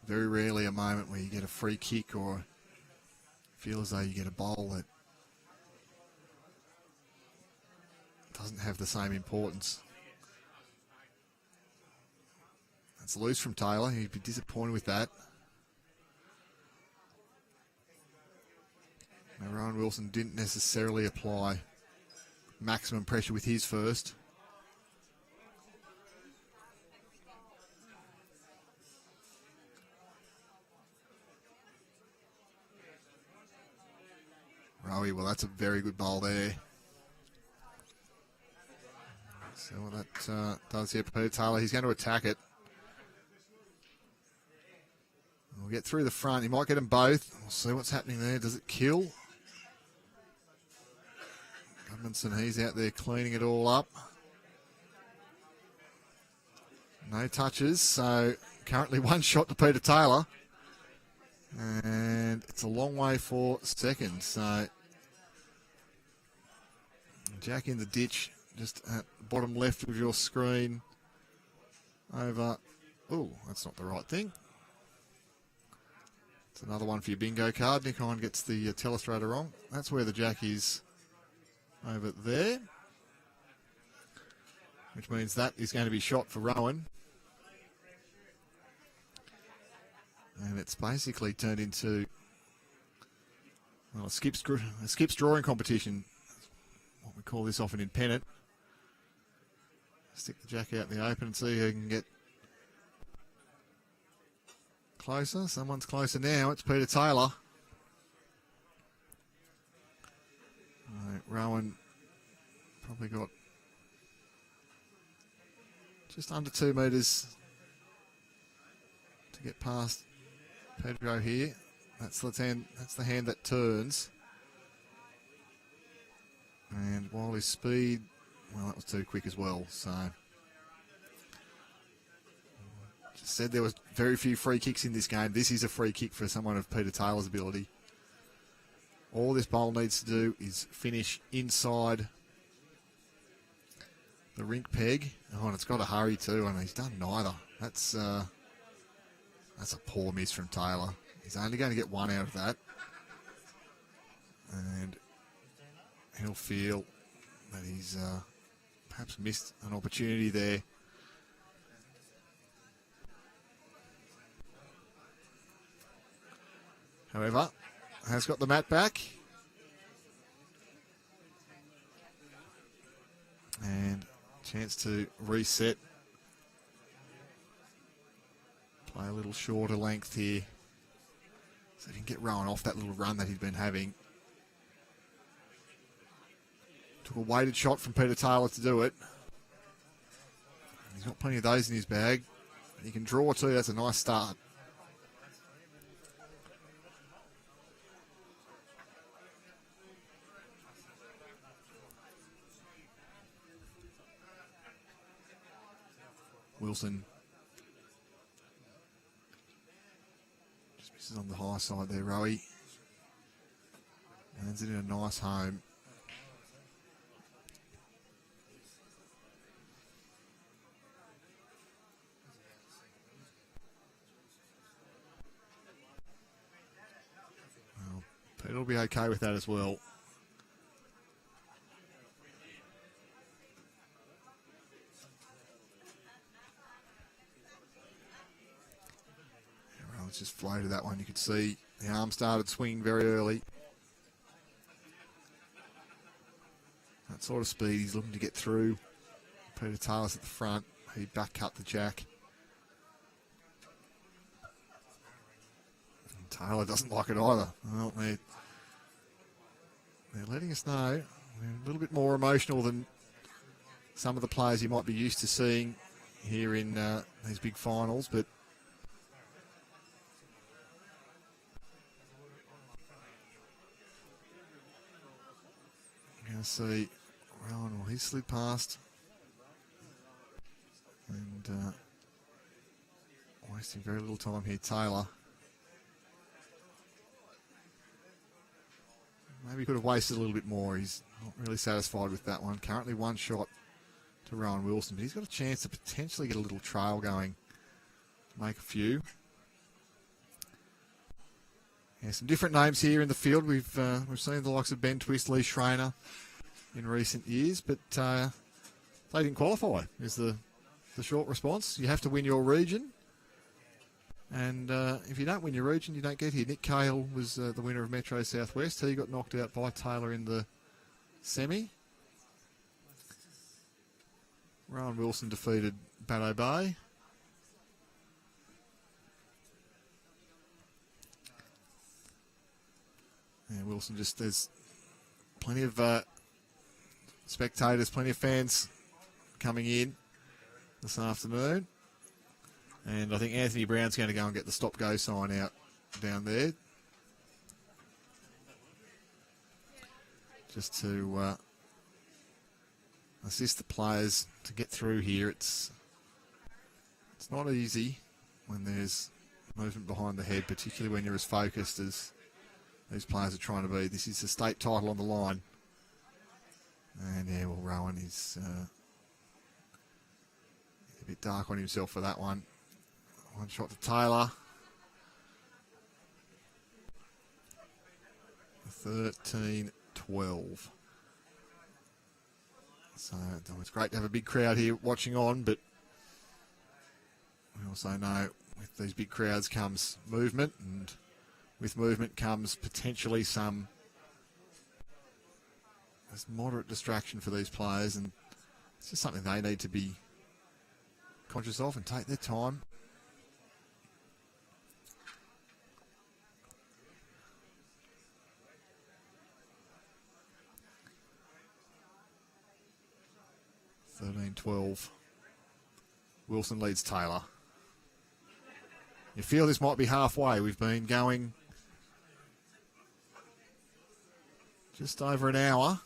very rarely a moment where you get a free kick or feel as though you get a bowl that doesn't have the same importance. That's loose from Taylor. He'd be disappointed with that. Now, Rohan Wilson didn't necessarily apply maximum pressure with his first. Rowie, well, that's a very good bowl there. So what that does here, Peter Taylor, he's going to attack it. We'll get through the front. He might get them both. We'll see what's happening there. Does it kill? Gudmundsson, he's out there cleaning it all up. No touches, so currently one shot to Peter Taylor. And it's a long way for second, so Jack in the ditch, just at the bottom left of your screen. Over. Oh, that's not the right thing. It's another one for your bingo card. Nick Hine gets the telestrator wrong. That's where the Jack is over there. Which means that is going to be shot for Rohan. And it's basically turned into, well, a skips drawing competition. What we call this often in pennant. Stick the Jack out in the open and see who can get closer. Someone's closer now. It's Peter Taylor. Rohan probably got just under 2 metres to get past Pedro here. That's the hand that turns. And while his speed, well, that was too quick as well. So, just said there was very few free kicks in this game. This is a free kick for someone of Peter Taylor's ability. All this bowl needs to do is finish inside the rink peg. Oh, and it's got to hurry too, and he's done neither. That's a poor miss from Taylor. He's only going to get one out of that. And he'll feel that he's perhaps missed an opportunity there. However, has got the mat back. And chance to reset. Play a little shorter length here. So he can get Rohan off that little run that he's been having. Took a weighted shot from Peter Taylor to do it. He's got plenty of those in his bag. He can draw too. That's a nice start. Wilson just misses on the high side there, Rowie. Lands it in a nice home. Well, Peter will be okay with that as well. It's just floated that one. You could see the arm started swinging very early. That sort of speed he's looking to get through. Peter Taylor's at the front. He back cut the Jack. And Taylor doesn't like it either. Well, they're letting us know they're a little bit more emotional than some of the players you might be used to seeing here in these big finals, but going to see Rohan, well, he slid past and wasting very little time here. Taylor maybe could have wasted a little bit more. He's not really satisfied with that one. Currently one shot to Rohan Wilson, but he's got a chance to potentially get a little trail going, make a few. Yeah, some different names here in the field. We've seen the likes of Ben Twist, Lee Schreiner in recent years, but they didn't qualify, is the short response. You have to win your region, and if you don't win your region, you don't get here. Nick Cahill was the winner of Metro Southwest. He got knocked out by Taylor in the semi. Rohan Wilson defeated Baddo Bay. Yeah, Wilson there's plenty of spectators, plenty of fans coming in this afternoon. And I think Anthony Brown's going to go and get the stop-go sign out down there. Just to assist the players to get through here. It's not easy when there's movement behind the head, particularly when you're as focused as these players are trying to be. This is a state title on the line. And yeah, well, Rohan is a bit dark on himself for that one. One shot to Taylor. 13-12. So it's great to have a big crowd here watching on, but we also know with these big crowds comes movement, and with movement comes potentially some moderate distraction for these players, and it's just something they need to be conscious of and take their time. (13-12). Wilson leads Taylor. You feel this might be halfway. We've been going just over an hour.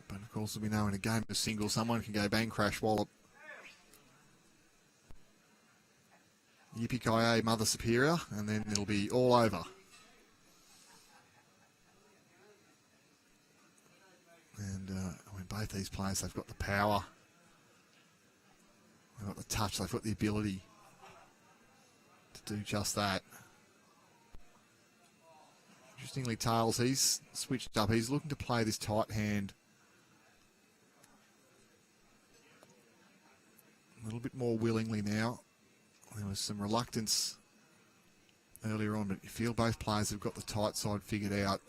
But of course, we know in a game of singles, someone can go bang, crash, wallop. Yippee-ki-yay, Mother Superior, and then it'll be all over. And I mean, both these players, they've got the power, they've got the touch, they've got the ability to do just that. Interestingly, Tails, he's switched up. He's looking to play this tight hand a little bit more willingly now. There was some reluctance earlier on, but you feel both players have got the tight side figured out.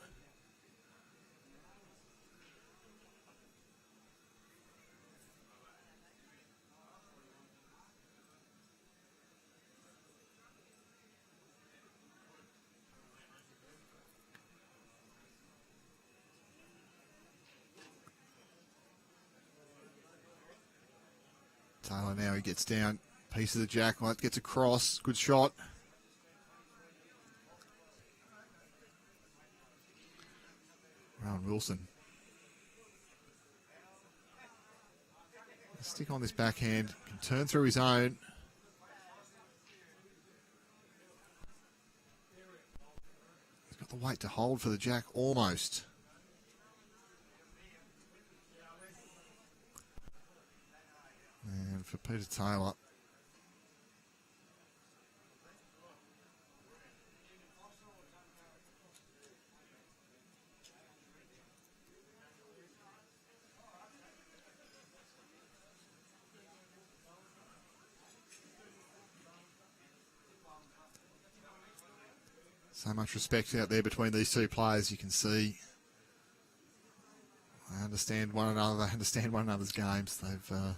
Taylor now, he gets down, piece of the jack, gets across, good shot. Rohan Wilson. Stick on this backhand, can turn through his own. He's got the weight to hold for the jack, almost. And for Peter Taylor, so much respect out there between these two players. You can see they understand one another. They understand one another's games. They've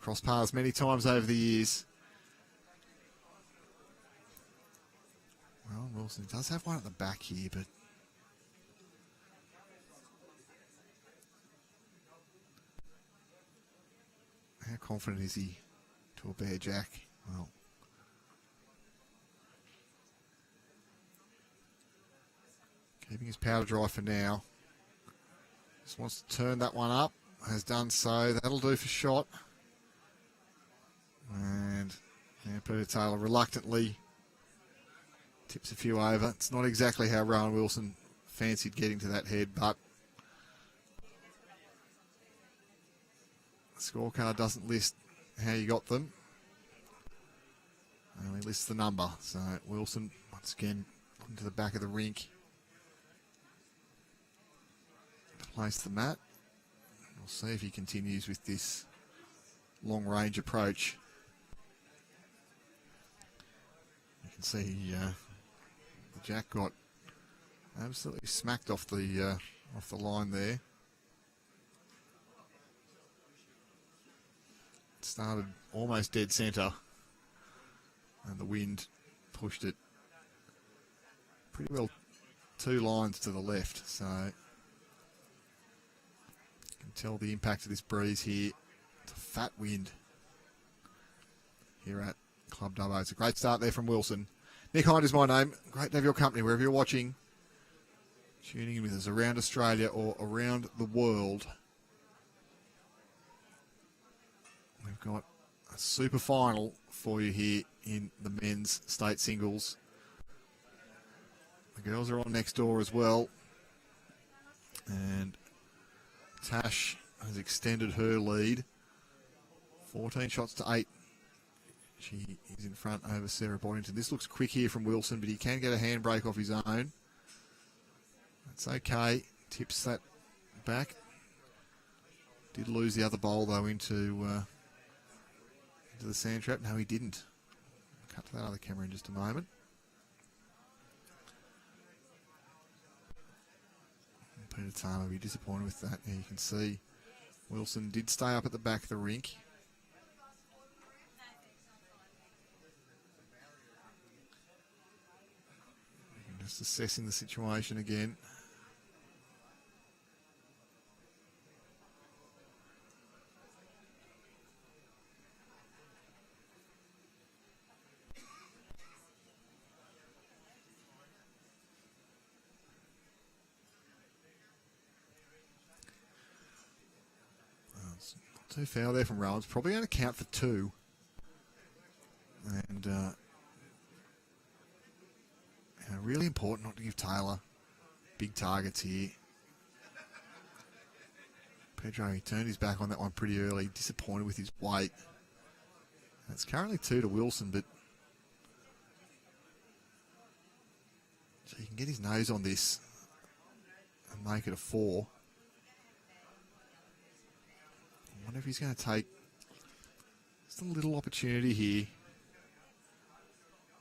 crossed paths many times over the years. Well, Wilson does have one at the back here, but how confident is he to a bare jack? Well, keeping his powder dry for now. Just wants to turn that one up. Has done so. That'll do for shot. And yeah, Peter Taylor reluctantly tips a few over. It's not exactly how Rohan Wilson fancied getting to that head, but the scorecard doesn't list how you got them. It only lists the number. So Wilson, once again, into the back of the rink. Place the mat. We'll see if he continues with this long-range approach. You can see the jack got absolutely smacked off the line there. It started almost dead centre, and the wind pushed it pretty well 2 lines to the left. So you can tell the impact of this breeze here. It's a fat wind here at Club Dubbo. It's a great start there from Wilson. Nick Hind is my name. Great to have your company wherever you're watching. Tuning in with us around Australia or around the world. We've got a super final for you here in the men's state singles. The girls are on next door as well. And Tash has extended her lead. 14 shots to 8. She is in front over Sarah Boddington. This looks quick here from Wilson, but he can get a handbrake off his own. That's okay. Tips that back. Did lose the other bowl, though, into the sand trap. No, he didn't. Cut to that other camera in just a moment. Peter Taylor will be disappointed with that. Yeah, you can see Wilson did stay up at the back of the rink. Just assessing the situation again. Too foul there from Rowan. It's probably going to count for 2. And really important not to give Taylor big targets here. Pedro, he turned his back on that one pretty early. Disappointed with his weight. It's currently 2 to Wilson, but so he can get his nose on this and make it a 4. I wonder if he's going to take just a little opportunity here.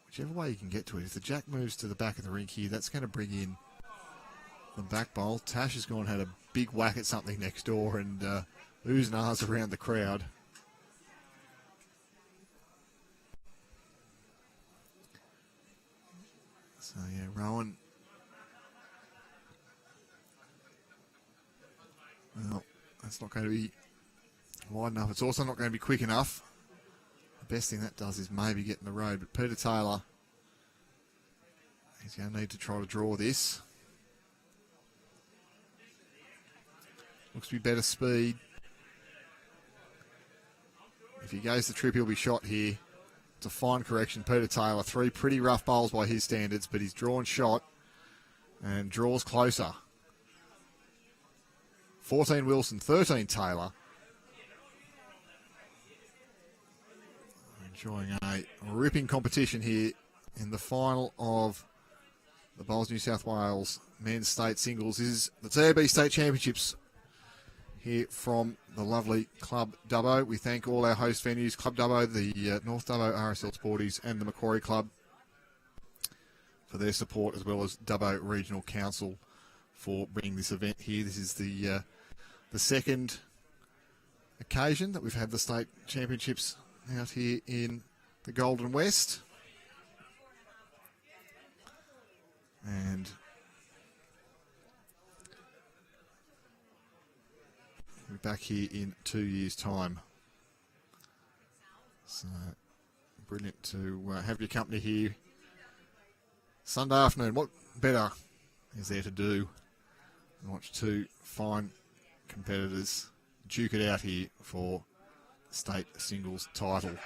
Whichever way you can get to it. If the jack moves to the back of the rink here, that's going to bring in the back bowl. Tash has gone and had a big whack at something next door and oohs and ahs around the crowd. So, yeah, Rowan. Well, that's not going to be wide enough. It's also not going to be quick enough. The best thing that does is maybe get in the road. But Peter Taylor, he's going to need to try to draw this. Looks to be better speed. If he goes the trip, he'll be shot here. It's a fine correction. Peter Taylor, 3 pretty rough bowls by his standards, but he's drawn shot and draws closer. 14 Wilson, 13 Taylor. Enjoying a ripping competition here in the final of the Bowls New South Wales men's state singles. This is the TAB State Championships here from the lovely Club Dubbo. We thank all our host venues, Club Dubbo, the North Dubbo RSL Sporties and the Macquarie Club for their support, as well as Dubbo Regional Council for bringing this event here. This is the second occasion that we've had the state championships out here in the Golden West. And we're back here in 2 years' time. So brilliant to have your company here Sunday afternoon. What better is there to do than watch 2 fine competitors duke it out here for state singles title.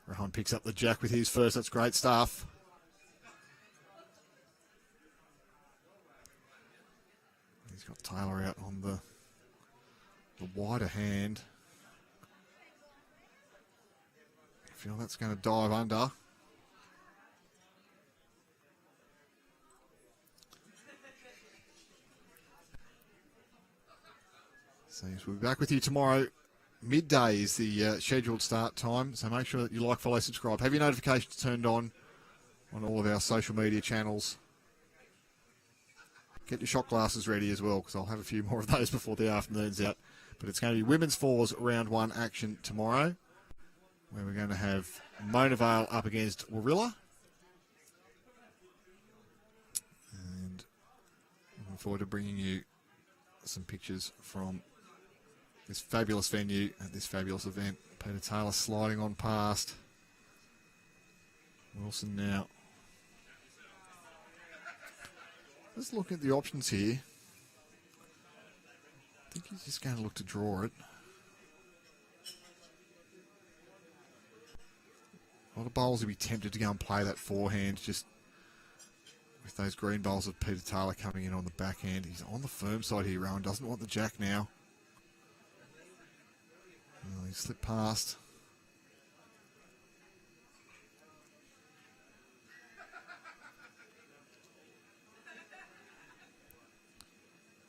Rohan picks up the jack with his first. That's great stuff. He's got Taylor out on the wider hand. I feel that's going to dive under. So we'll be back with you tomorrow. Midday is the scheduled start time, so make sure that you like, follow, subscribe. Have your notifications turned on all of our social media channels. Get your shot glasses ready as well, because I'll have a few more of those before the afternoon's out. But it's going to be Women's Fours Round 1 action tomorrow, where we're going to have Mona Vale up against Warilla. And looking forward to bringing you some pictures from this fabulous venue at this fabulous event. Peter Taylor sliding on past. Wilson now. Let's look at the options here. I think he's just going to look to draw it. A lot of bowlers will be tempted to go and play that forehand, just with those green bowls of Peter Taylor coming in on the backhand. He's on the firm side here, Rohan. Doesn't want the jack now. Oh, he slipped past.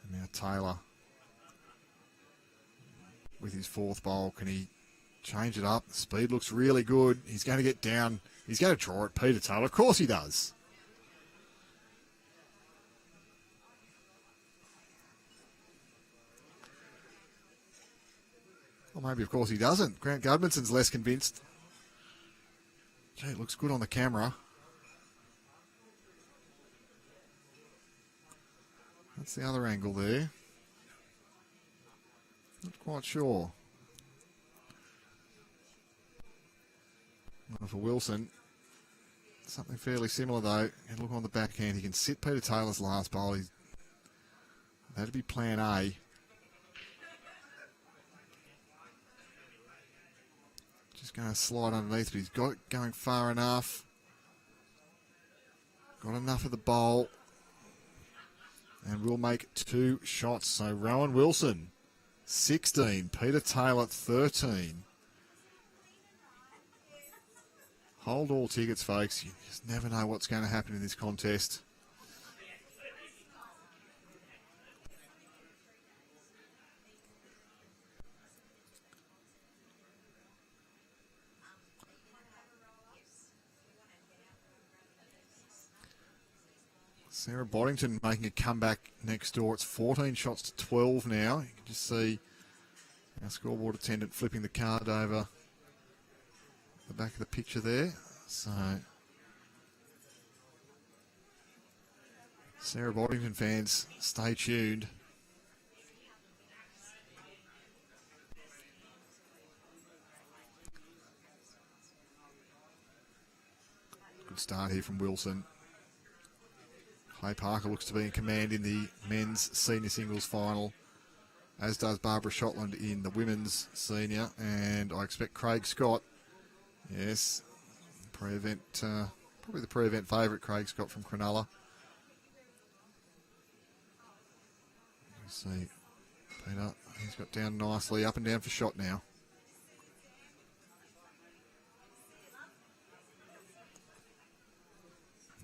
And now Taylor with his fourth bowl. Can he change it up? The speed looks really good. He's going to get down. He's going to draw it, Peter Taylor. Of course he does. Well, maybe, of course, he doesn't. Grant Gudmundson's less convinced. Gee, it looks good on the camera. That's the other angle there. Not quite sure. Well, for Wilson, something fairly similar, though. And look on the backhand. He can sit Peter Taylor's last bowl. That'd be plan A. Just going to slide underneath, but he's got it going far enough. Got enough of the bowl. And we'll make 2 shots. So Rohan Wilson, 16. Peter Taylor, 13. Hold all tickets, folks. You just never know what's going to happen in this contest. Sarah Boddington making a comeback next door. It's 14 shots to 12 now. You can just see our scoreboard attendant flipping the card over the back of the picture there. So Sarah Boddington fans, stay tuned. Good start here from Wilson. Clay Parker looks to be in command in the men's senior singles final, as does Barbara Shotland in the women's senior, and I expect Craig Scott, yes, pre-event, probably the pre-event favourite, Craig Scott from Cronulla. You see Peter, he's got down nicely, up and down for shot now.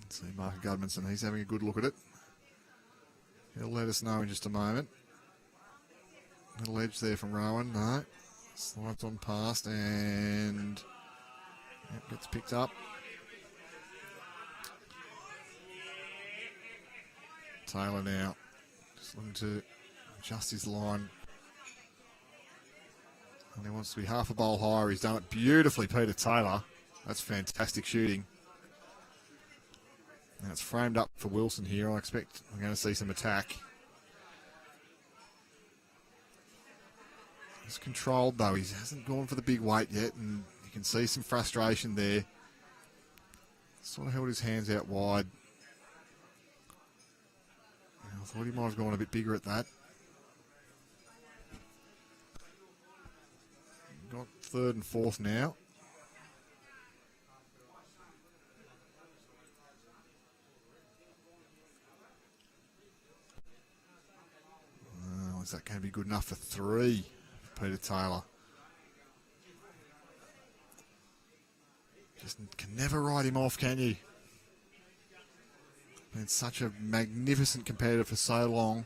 See Mark Gudmundson, he's having a good look at it. He'll let us know in just a moment. Little edge there from Rohan, no. Slides on past and gets picked up. Taylor now, just looking to adjust his line. And he wants to be half a bowl higher. He's done it beautifully, Peter Taylor. That's fantastic shooting. Now it's framed up for Wilson here. I expect we're going to see some attack. He's controlled though. He hasn't gone for the big weight yet, and you can see some frustration there. Sort of held his hands out wide. I thought he might have gone a bit bigger at that. Got third and fourth now. that going to be good enough for 3 for Peter Taylor? Just can never write him off, can you? Been such a magnificent competitor for so long.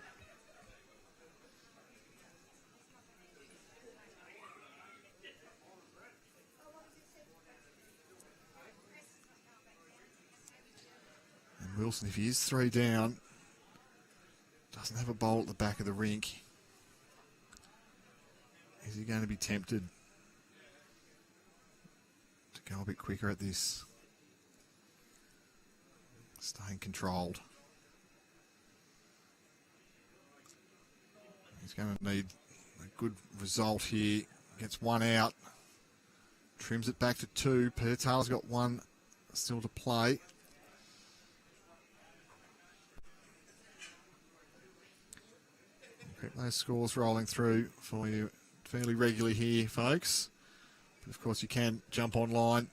And Wilson, if he is 3 down, doesn't have a bowl at the back of the rink. Is he going to be tempted to go a bit quicker at this? Staying controlled. He's going to need a good result here. Gets 1 out. Trims it back to 2. Peter Taylor's got 1 still to play. Keep those scores rolling through for you fairly regularly here, folks. But of course, you can jump online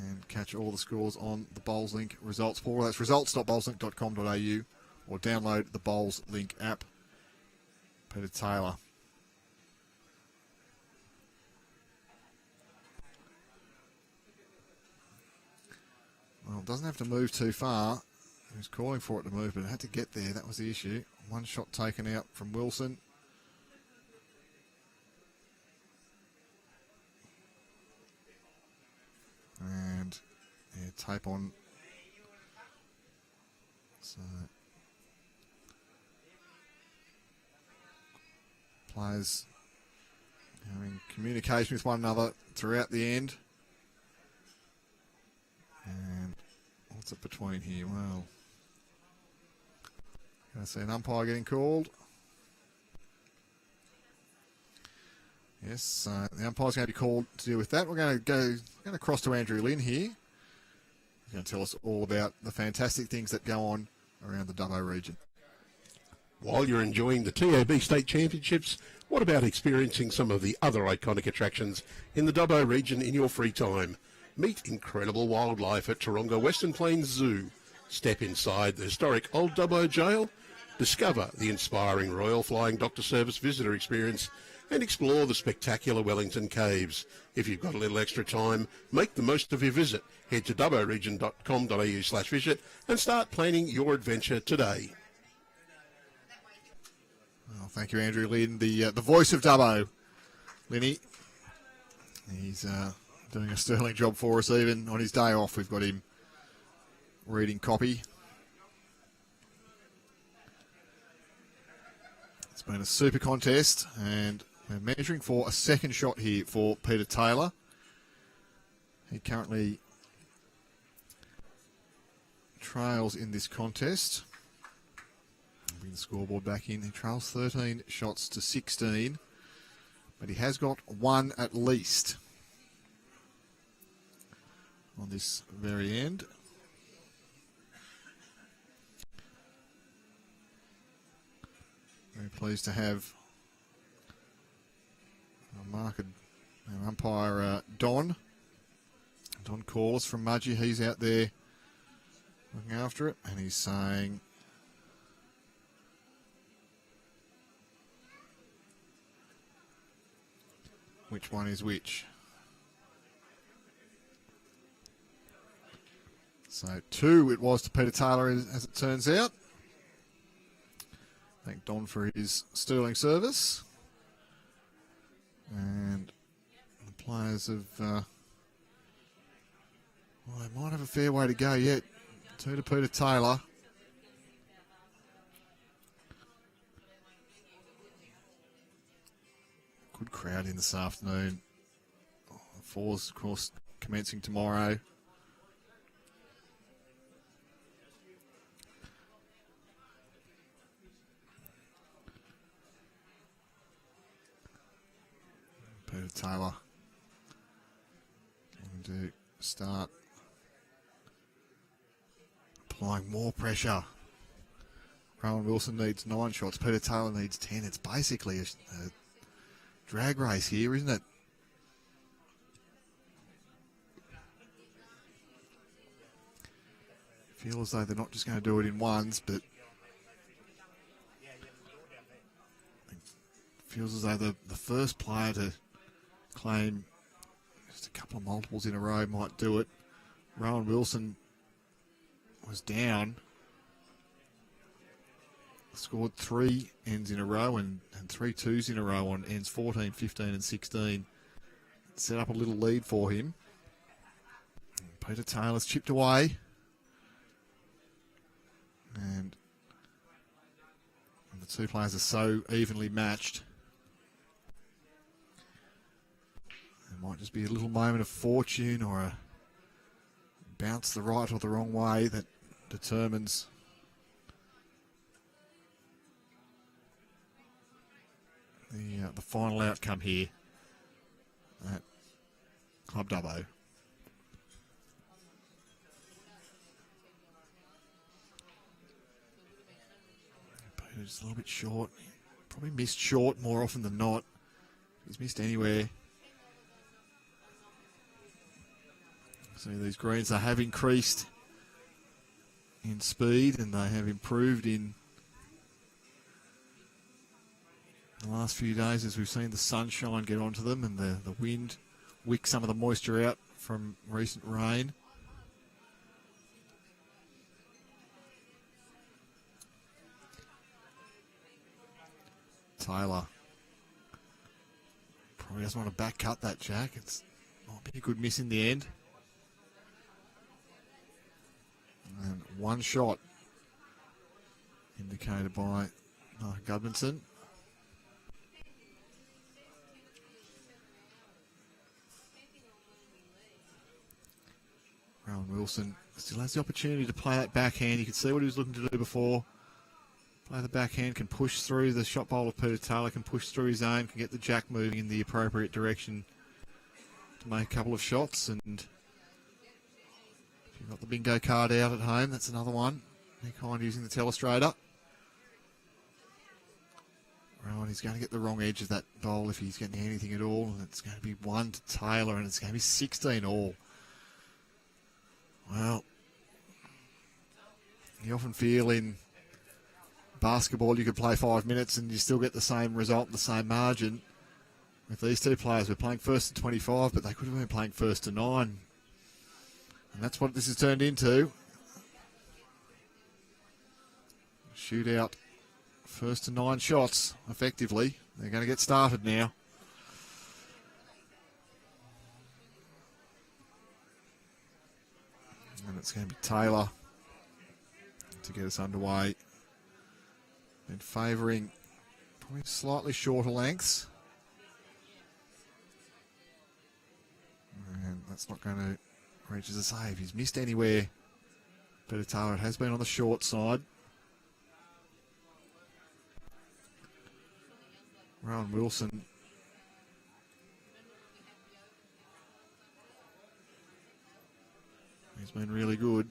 and catch all the scores on the Bowls Link results portal. That's results.bowlslink.com.au or download the Bowls Link app. Peter Taylor. Well, it doesn't have to move too far. He was calling for it to move, but it had to get there. That was the issue. 1 shot taken out from Wilson. And tape on. So players having communication with one another throughout the end. And what's it between here? Well, going to see an umpire getting called. Yes, the umpire's going to be called to deal with that. We're going to cross to Andrew Lynn here. He's going to tell us all about the fantastic things that go on around the Dubbo region. While you're enjoying the TAB State Championships, what about experiencing some of the other iconic attractions in the Dubbo region in your free time? Meet incredible wildlife at Taronga Western Plains Zoo. Step inside the historic Old Dubbo Jail. Discover the inspiring Royal Flying Doctor Service visitor experience and explore the spectacular Wellington Caves. If you've got a little extra time, make the most of your visit. Head to dubboregion.com.au/visit and start planning your adventure today. Well, thank you, Andrew Lynn, the voice of Dubbo. Linny, he's doing a sterling job for us even on his day off. We've got him reading copy. It's been a super contest, and we're measuring for a second shot here for Peter Taylor. He currently trails in this contest. Bring the scoreboard back in. He trails 13 shots to 16, but he has got 1 at least on this very end. Very pleased to have our umpire Don Corliss from Mudgee. He's out there looking after it, and he's saying which one is which. So 2 it was to Peter Taylor, as it turns out. Thank Don for his sterling service. And the players have, they might have a fair way to go yet. 2 to Peter Taylor. Good crowd in this afternoon. 4's, of course, commencing tomorrow. Peter Taylor going to start applying more pressure. Rohan Wilson needs 9 shots. Peter Taylor needs 10. It's basically a drag race here, isn't it? Feel as though they're not just going to do it in ones, but feels as though the first player to claim just a couple of multiples in a row might do it. Rohan Wilson was down. Scored 3 ends in a row and 3 twos in a row on ends 14, 15 and 16. Set up a little lead for him. Peter Taylor's chipped away. And the two players are so evenly matched. It might just be a little moment of fortune or a bounce the right or the wrong way that determines the final outcome here at Club Dubbo. Peter just a little bit short. Probably missed short more often than not. He's missed anywhere. So these greens, they have increased in speed and they have improved in the last few days as we've seen the sunshine get onto them and the wind wick some of the moisture out from recent rain. Taylor probably doesn't want to back cut that jack. It's might be a good miss in the end. And one shot indicated by Gudmundsson. Rohan Wilson still has the opportunity to play that backhand. You can see what he was looking to do before. Play the backhand, can push through. The shot bowler Peter Taylor can push through his own, can get the jack moving in the appropriate direction to make a couple of shots. And if you've got the bingo card out at home, that's another one. Nick Hind using the telestrator. Rohan, he's going to get the wrong edge of that bowl if he's getting anything at all. And it's going to be 1 to Taylor, and it's going to be 16 all. Well, you often feel in basketball you could play 5 minutes and you still get the same result, the same margin. With these two players, we're playing first to 25, but they could have been playing first to 9. And that's what this has turned into. Shootout, first to 9 shots, effectively. They're going to get started now. And it's going to be Taylor to get us underway. Been favouring probably slightly shorter lengths. And that's not going to reach as a save. He's missed anywhere. Peter Taylor, it has been on the short side. Rohan Wilson. He's been really good.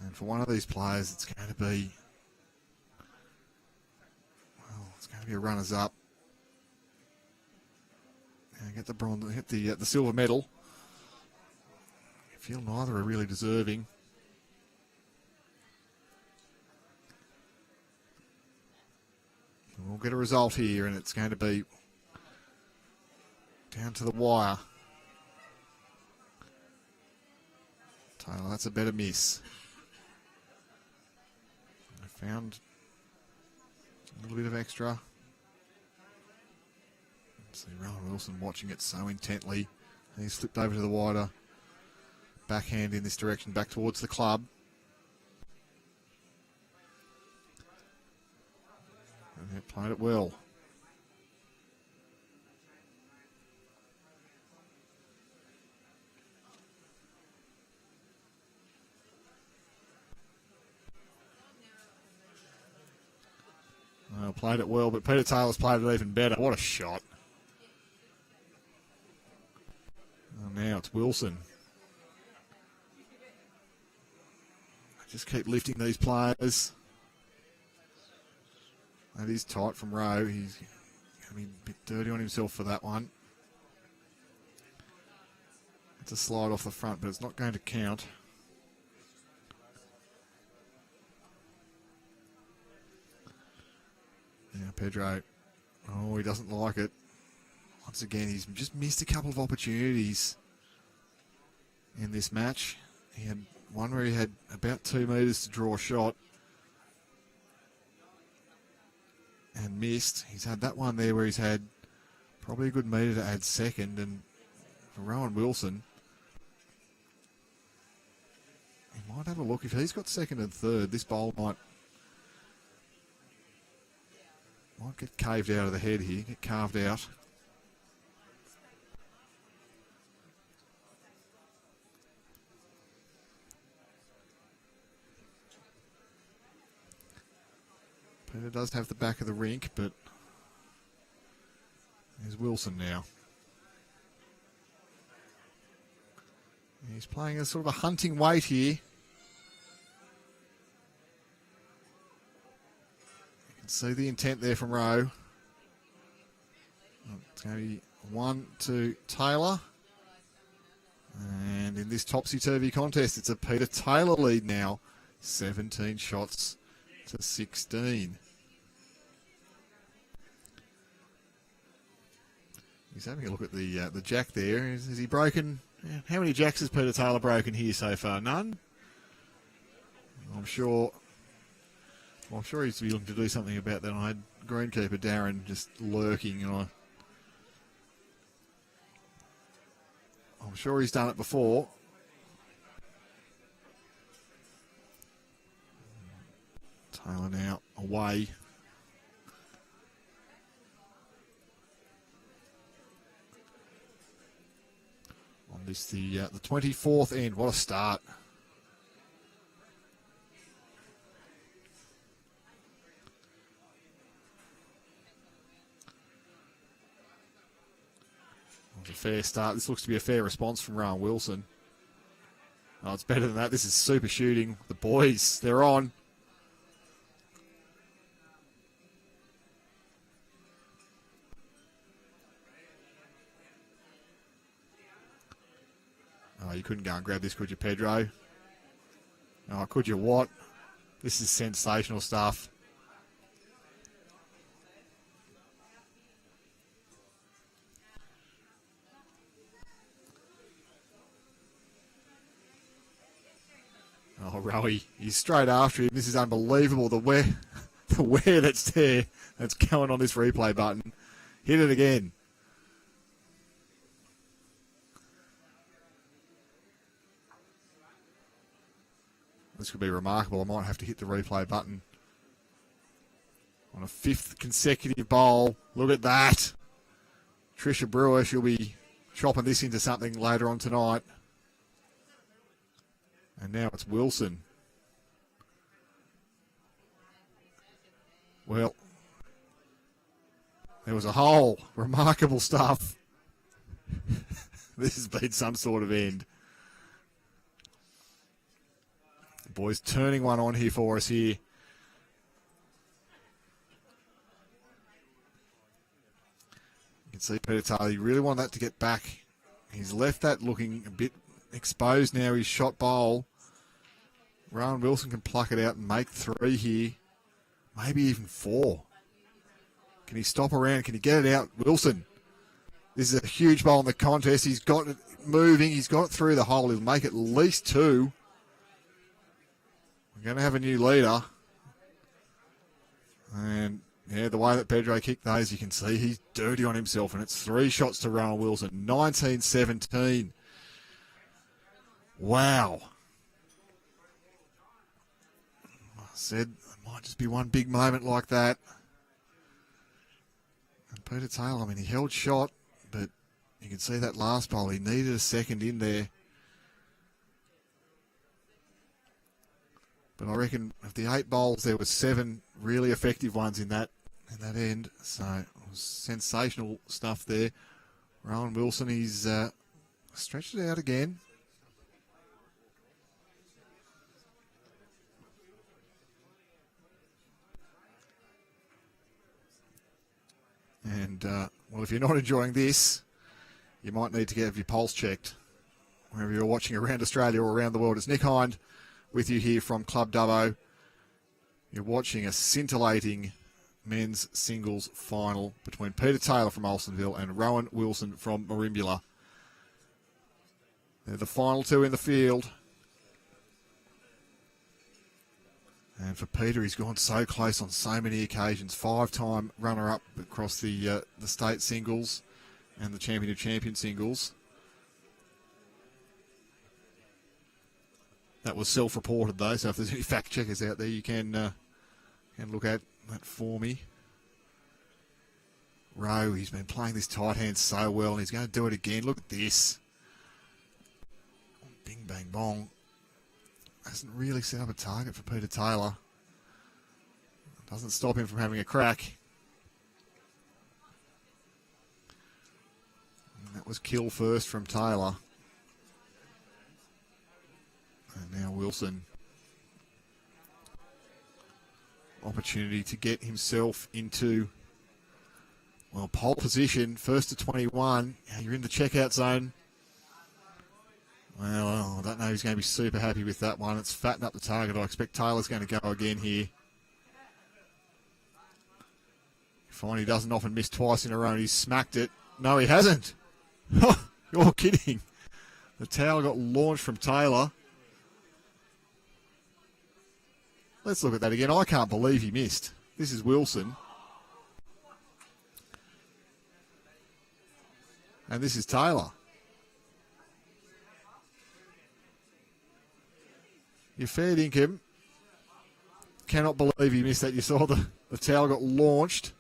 And for one of these players, it's going to be, well, it's going to be a runners-up. And get the bronze, hit the silver medal. I feel neither are really deserving. And we'll get a result here, and it's going to be down to the wire. Taylor, that's a better miss. I found a little bit of extra. See Rohan Wilson watching it so intently. He's flipped over to the wider backhand in this direction, back towards the club. And they played it well. Played it well, but Peter Taylor's played it even better. What a shot. Oh, now it's Wilson. Just keep lifting these players. That is tight from Rowe. He's going to be a bit dirty on himself for that one. It's a slide off the front, but it's not going to count. Now Pedro, he doesn't like it. Once again, he's just missed a couple of opportunities in this match. He had one where he had about 2 metres to draw a shot and missed. He's had that one there where he's had probably a good metre to add second. And for Rohan Wilson, he might have a look. If he's got second and third, this bowl might get caved out of the head here, get carved out. Peter does have the back of the rink, but there's Wilson now. He's playing a sort of a hunting weight here. You can see the intent there from Rowe. It's going to be 1 to Taylor. And in this topsy-turvy contest, it's a Peter Taylor lead now. 17 shots to 16. He's having a look at the jack there. Has he broken? How many jacks has Peter Taylor broken here so far? None. I'm sure he's looking to do something about that. I had greenkeeper Darren just lurking, and I'm sure he's done it before. Taylor now away. On this, the 24th end. What a start. It was a fair start. This looks to be a fair response from Rohan Wilson. Oh, it's better than that. This is super shooting. The boys, they're on. Oh, you couldn't go and grab this, could you, Pedro? Oh, could you what? This is sensational stuff. Oh, Rowie, he's straight after him. This is unbelievable. The wear that's there, that's going on this replay button. Hit it again. This could be remarkable. I might have to hit the replay button on a 5th consecutive bowl. Look at that. Tricia Brewer, she'll be chopping this into something later on tonight. And now it's Wilson. Well, there was a hole. Remarkable stuff. This has been some sort of end. The boys turning one on here for us here. You can see Peter Taylor, he really wanted that to get back. He's left that looking a bit exposed now, his shot bowl. Rohan Wilson can pluck it out and make 3 here. Maybe even 4. Can he stop around? Can he get it out? Wilson. This is a huge bowl in the contest. He's got it moving. He's got it through the hole. He'll make at least 2. We're going to have a new leader. And, yeah, the way that Pedro kicked those, you can see he's dirty on himself. And it's 3 shots to Rohan Wilson. 19-17. Wow. I said it might just be one big moment like that. And Peter Taylor, I mean, he held shot, but you can see that last bowl, he needed a second in there. But I reckon of the 8 bowls, there were 7 really effective ones in that end. So it was sensational stuff there. Rohan Wilson, he's stretched it out again. And, well, if you're not enjoying this, you might need to get your pulse checked wherever you're watching around Australia or around the world. It's Nick Hind with you here from Club Dubbo. You're watching a scintillating men's singles final between Peter Taylor from Alstonville and Rohan Wilson from Merimbula. They're the final two in the field. And for Peter, he's gone so close on so many occasions. 5-time runner-up across the state singles and the champion of champion singles. That was self-reported, though, so if there's any fact-checkers out there, you can look at that for me. Rowe, he's been playing this tight hand so well, and he's going to do it again. Look at this. Bing, bang, bong. Hasn't really set up a target for Peter Taylor. Doesn't stop him from having a crack. And that was kill first from Taylor. And now Wilson. Opportunity to get himself into, well, pole position. First to 21. You're in the checkout zone. Well, I don't know if he's going to be super happy with that one. It's fattened up the target. I expect Taylor's going to go again here. Fine, he doesn't often miss twice in a row, and he's smacked it. No, he hasn't. You're kidding. The towel got launched from Taylor. Let's look at that again. I can't believe he missed. This is Wilson. And this is Taylor. You fair dinkum. Cannot believe he missed that. You saw the towel got launched.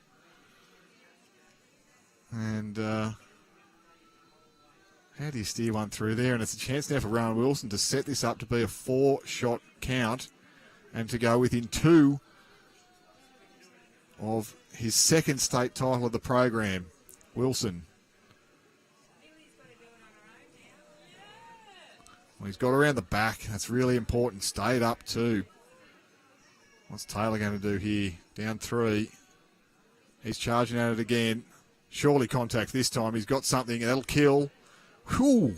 And how do you steer one through there? And it's a chance now for Rohan Wilson to set this up to be a 4-shot count and to go within 2 of his second state title of the program. Wilson. Well, he's got around the back. That's really important. Stayed up too. What's Taylor going to do here? Down 3. He's charging at it again. Surely contact this time. He's got something. That'll kill. Whew.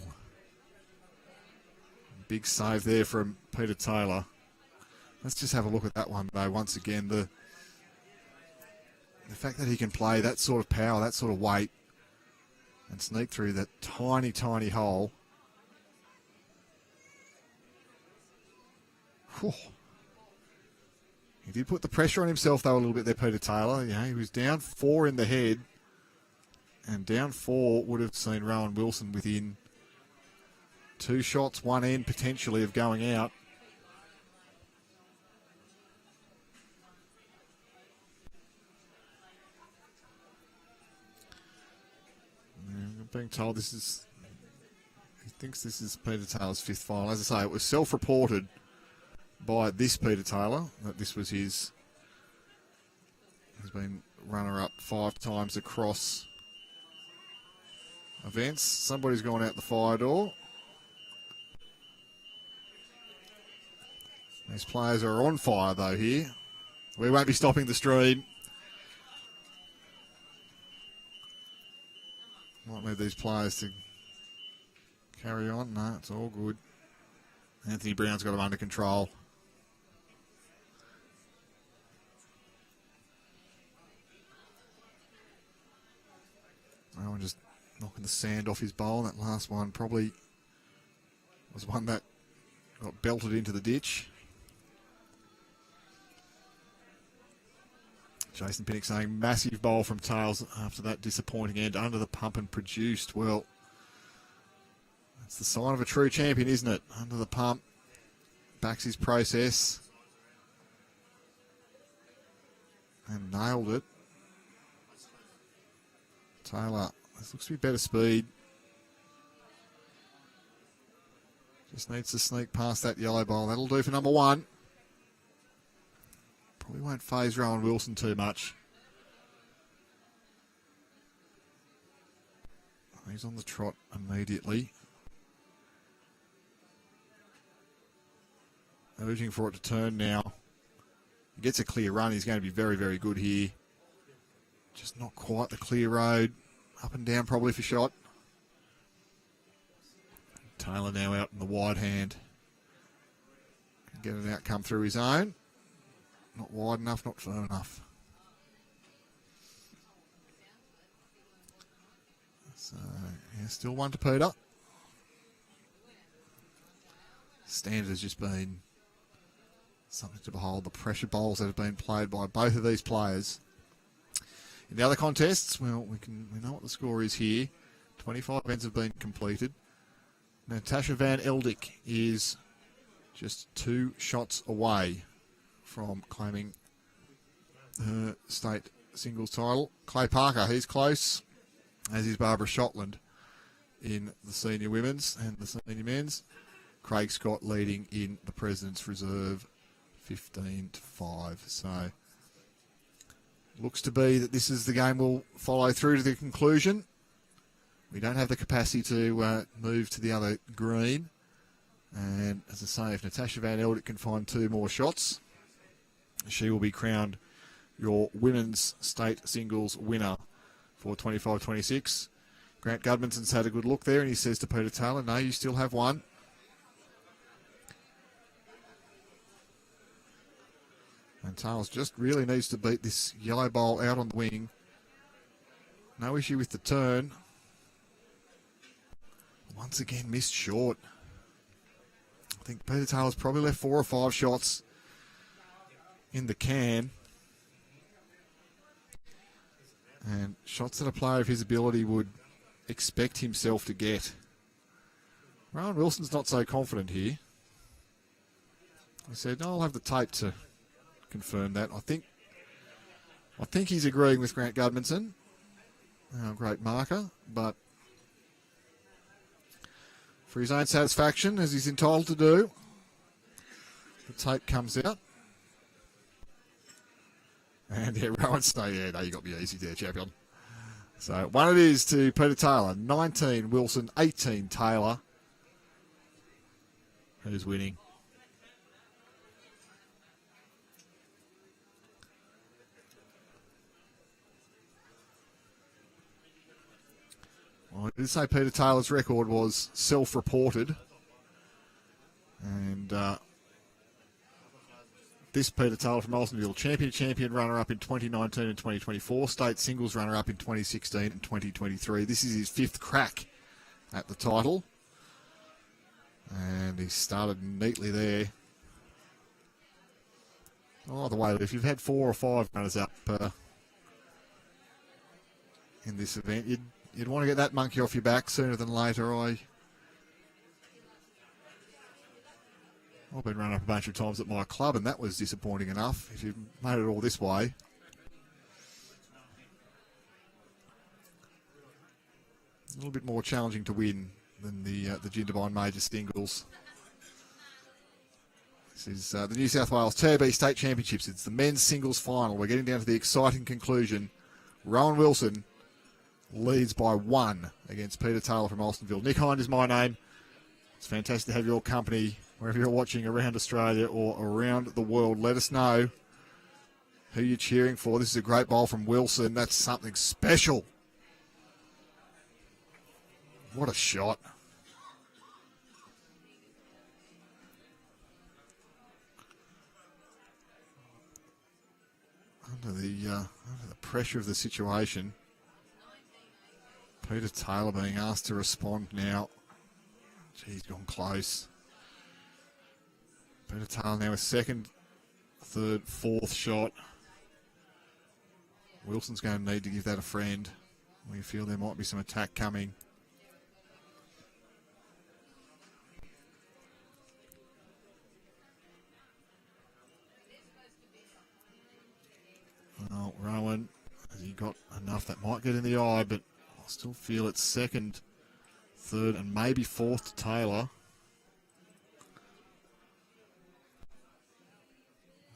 Big save there from Peter Taylor. Let's just have a look at that one, though, once again. The fact that he can play that sort of power, that sort of weight, and sneak through that tiny, tiny hole. Whew. He did put the pressure on himself, though, a little bit there, Peter Taylor. Yeah, he was down 4 in the head. And down 4 would have seen Rohan Wilson within 2 shots, one end potentially of going out. I'm being told he thinks this is Peter Taylor's 5th final. As I say, it was self-reported by this Peter Taylor that this was his. He's been runner-up 5 times across events. Somebody's gone out the fire door. These players are on fire, though, here. We won't be stopping the stream. Might need these players to carry on. No, it's all good. Anthony Brown's got him under control. Rowan just knocking the sand off his bowl. That last one probably was one that got belted into the ditch. Jason Pinnock saying massive bowl from Tails after that disappointing end under the pump and produced. Well, that's the sign of a true champion, isn't it? Under the pump, backs his process and nailed it. Taylor, this looks to be better speed. Just needs to sneak past that yellow bowl. That'll do for number 1. Probably won't faze Rohan Wilson too much. He's on the trot immediately. Urging for it to turn now. He gets a clear run. He's going to be very, very good here. Just not quite the clear road. Up and down probably for shot. Taylor now out in the wide hand. Can get an outcome through his own. Not wide enough, not firm enough. So, yeah, still one to Peter. Standard has just been something to behold. The pressure bowls that have been played by both of these players. In the other contests, well, we know what the score is here. 25 events have been completed. Natasha Van Eldik is just 2 shots away from claiming her state singles title. Clay Parker, he's close, as is Barbara Shotland in the senior women's and the senior men's. Craig Scott leading in the President's Reserve 15-5. So looks to be that this is the game will follow through to the conclusion. We don't have the capacity to move to the other green. And as I say, if Natasha Van Eldik can find 2 more shots, she will be crowned your women's state singles winner for 25-26. Grant Gudmanson's had a good look there, and he says to Peter Taylor, no, you still have one. And Taylor just really needs to beat this yellow bowl out on the wing. No issue with the turn. Once again, missed short. I think Peter Taylor's probably left 4 or 5 shots in the can. And shots that a player of his ability would expect himself to get. Rohan Wilson's not so confident here. He said, no, I'll have the tape to confirm that. I think he's agreeing with Grant Gudmanson. Great marker, but for his own satisfaction, as he's entitled to do, the tape comes out. And yeah, Rowan say, yeah, no, you got me easy there, champion. So 1 it is to Peter Taylor, 19 Wilson, 18 Taylor. Who's winning? Well, I did say Peter Taylor's record was self-reported. And this Peter Taylor from Alstonville, champion runner-up in 2019 and 2024, state singles runner-up in 2016 and 2023. This is his 5th crack at the title. And he started neatly there. Oh, the way, if you've had 4 or 5 runners-up in this event, you'd want to get that monkey off your back sooner than later. I've been running up a bunch of times at my club, and that was disappointing enough. If you've made it all this way. A little bit more challenging to win than the Jindabyne Major Singles. This is the New South Wales TAB State Championships. It's the men's singles final. We're getting down to the exciting conclusion. Rohan Wilson leads by 1 against Peter Taylor from Alstonville. Nick Hind is my name. It's fantastic to have your company wherever you're watching around Australia or around the world. Let us know who you're cheering for. This is a great bowl from Wilson. That's something special. What a shot. Under the pressure of the situation, Peter Taylor being asked to respond now. Gee, he's gone close. Peter Taylor now a 2nd, 3rd, 4th shot. Wilson's going to need to give that a friend. We feel there might be some attack coming. Well, Rowan, has he got enough that might get in the eye, but I still feel it's 2nd, 3rd, and maybe 4th to Taylor.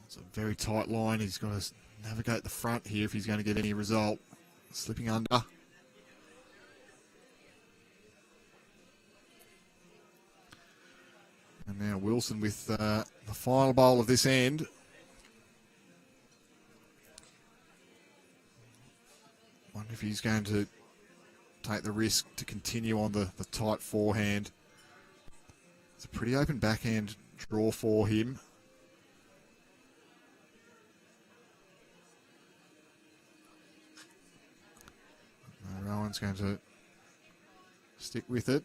It's a very tight line. He's got to navigate the front here if he's going to get any result. Slipping under. And now Wilson with the final bowl of this end. Wonder if he's going to take the risk to continue on the tight forehand. It's a pretty open backhand draw for him. Rowan's going to stick with it.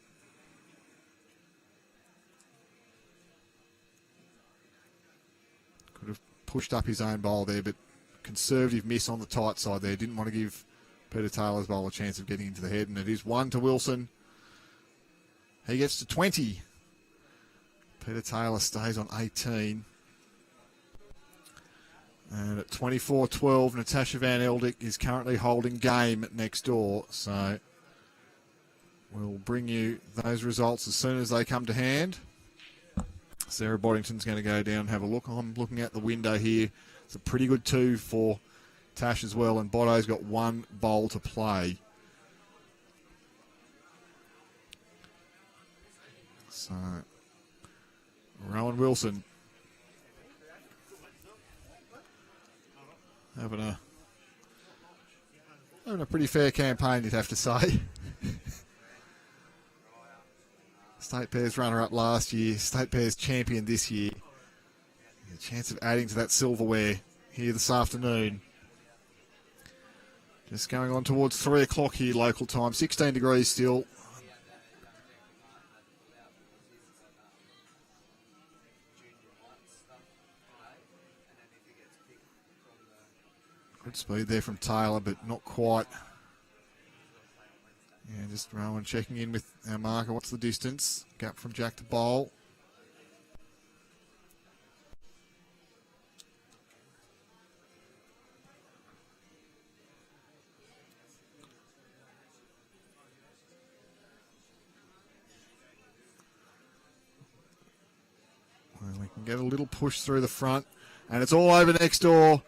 Could have pushed up his own bowl there, but conservative miss on the tight side there. Didn't want to give Peter Taylor's bowl a chance of getting into the head, and it is 1 to Wilson. He gets to 20. Peter Taylor stays on 18. And at 24-12, Natasha Van Eldik is currently holding game next door. So we'll bring you those results as soon as they come to hand. Sarah Boddington's going to go down and have a look. I'm looking at the window here. It's a pretty good 2 for Tash as well. And Botto's got 1 bowl to play. So Rowan Wilson having a pretty fair campaign, you'd have to say. State Pairs runner-up last year, State Pairs champion this year. A chance of adding to that silverware here this afternoon. Just going on towards 3 o'clock here local time, 16 degrees still. Good speed there from Taylor, but not quite. Yeah, just Rowan checking in with our marker. What's the distance? Gap from Jack to bowl. Well, we can get a little push through the front, and it's all over next door.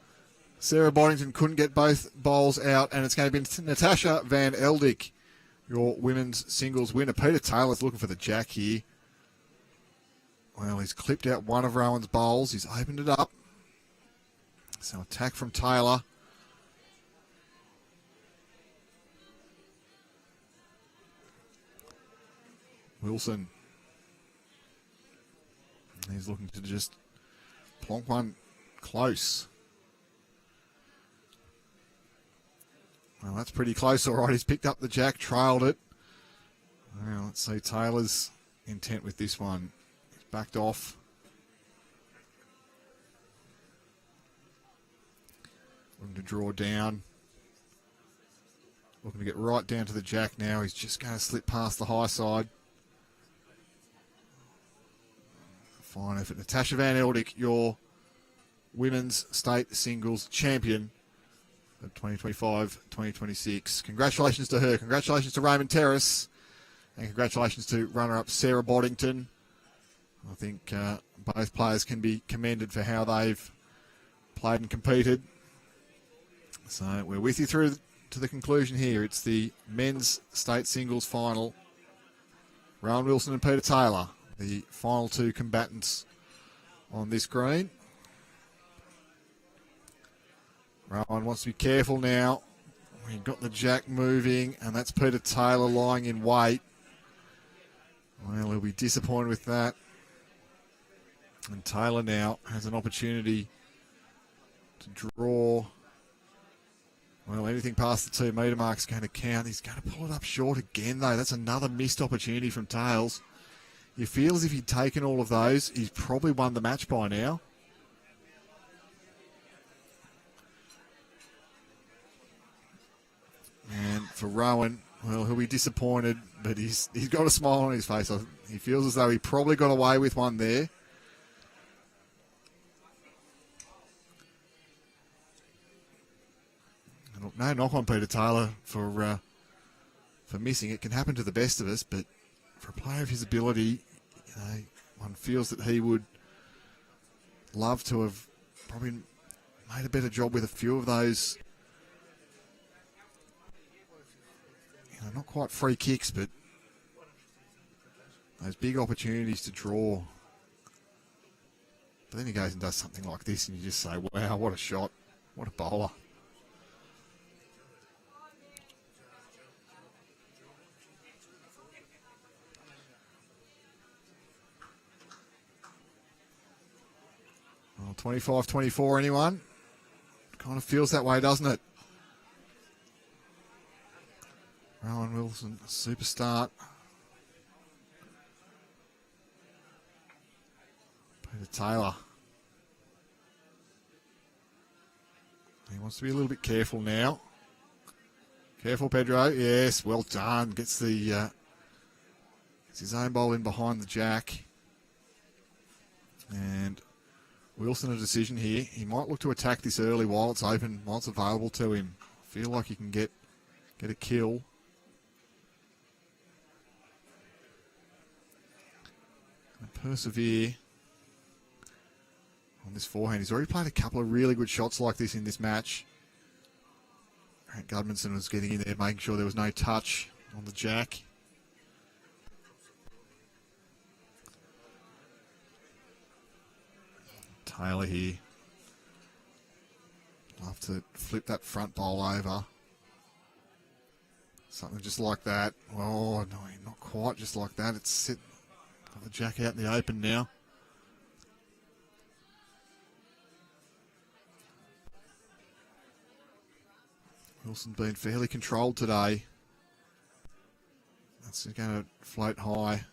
Sarah Boddington couldn't get both bowls out, and it's going to be Natasha Van Eldik, your women's singles winner. Peter Taylor's looking for the jack here. Well, he's clipped out one of Rowan's bowls. He's opened it up. So attack from Taylor. Wilson. He's looking to just plonk one close. Well, that's pretty close, all right. He's picked up the jack, trailed it. Well, let's see Taylor's intent with this one. He's backed off. Looking to draw down. Looking to get right down to the jack now. He's just going to slip past the high side. Fine effort. Natasha Van Eldik, your women's state singles champion. 2025-2026. Congratulations to her. Congratulations to Raymond Terrace. And congratulations to runner-up Sarah Boddington. I think both players can be commended for how they've played and competed. So we're with you through to the conclusion here. It's the men's state singles final. Rowan Wilson and Peter Taylor, the final 2 combatants on this green. Rowan wants to be careful now. We've got the jack moving, and that's Peter Taylor lying in wait. Well, he'll be disappointed with that. And Taylor now has an opportunity to draw. Well, anything past the 2 metre mark is going to count. He's going to pull it up short again, though. That's another missed opportunity from Tails. You feel as if he'd taken all of those. He's probably won the match by now. And for Rowan, well, he'll be disappointed, but he's got a smile on his face. He feels as though he probably got away with one there. No knock on Peter Taylor for missing. It can happen to the best of us, but for a player of his ability, one feels that he would love to have probably made a better job with a few of those. Not quite free kicks, but those big opportunities to draw. But then he goes and does something like this, and you just say, wow, what a shot. What a bowler. Well, 25-24, anyone? Kind of feels that way, doesn't it? Rowan Wilson, super start Peter Taylor. He wants to be a little bit careful now. Careful, Pedro. Yes, well done. Gets his own bowl in behind the jack. And Wilson a decision here. He might look to attack this early while it's open, while it's available to him. Feel like he can get a kill. And persevere on this forehand. He's already played a couple of really good shots like this in this match. Gudmundsson was getting in there, making sure there was no touch on the jack. Taylor here. Love to flip that front bowl over. Something just like that. Oh, no, not quite just like that. It's sit. Got the jack out in the open now. Wilson been fairly controlled today. That's going to float high.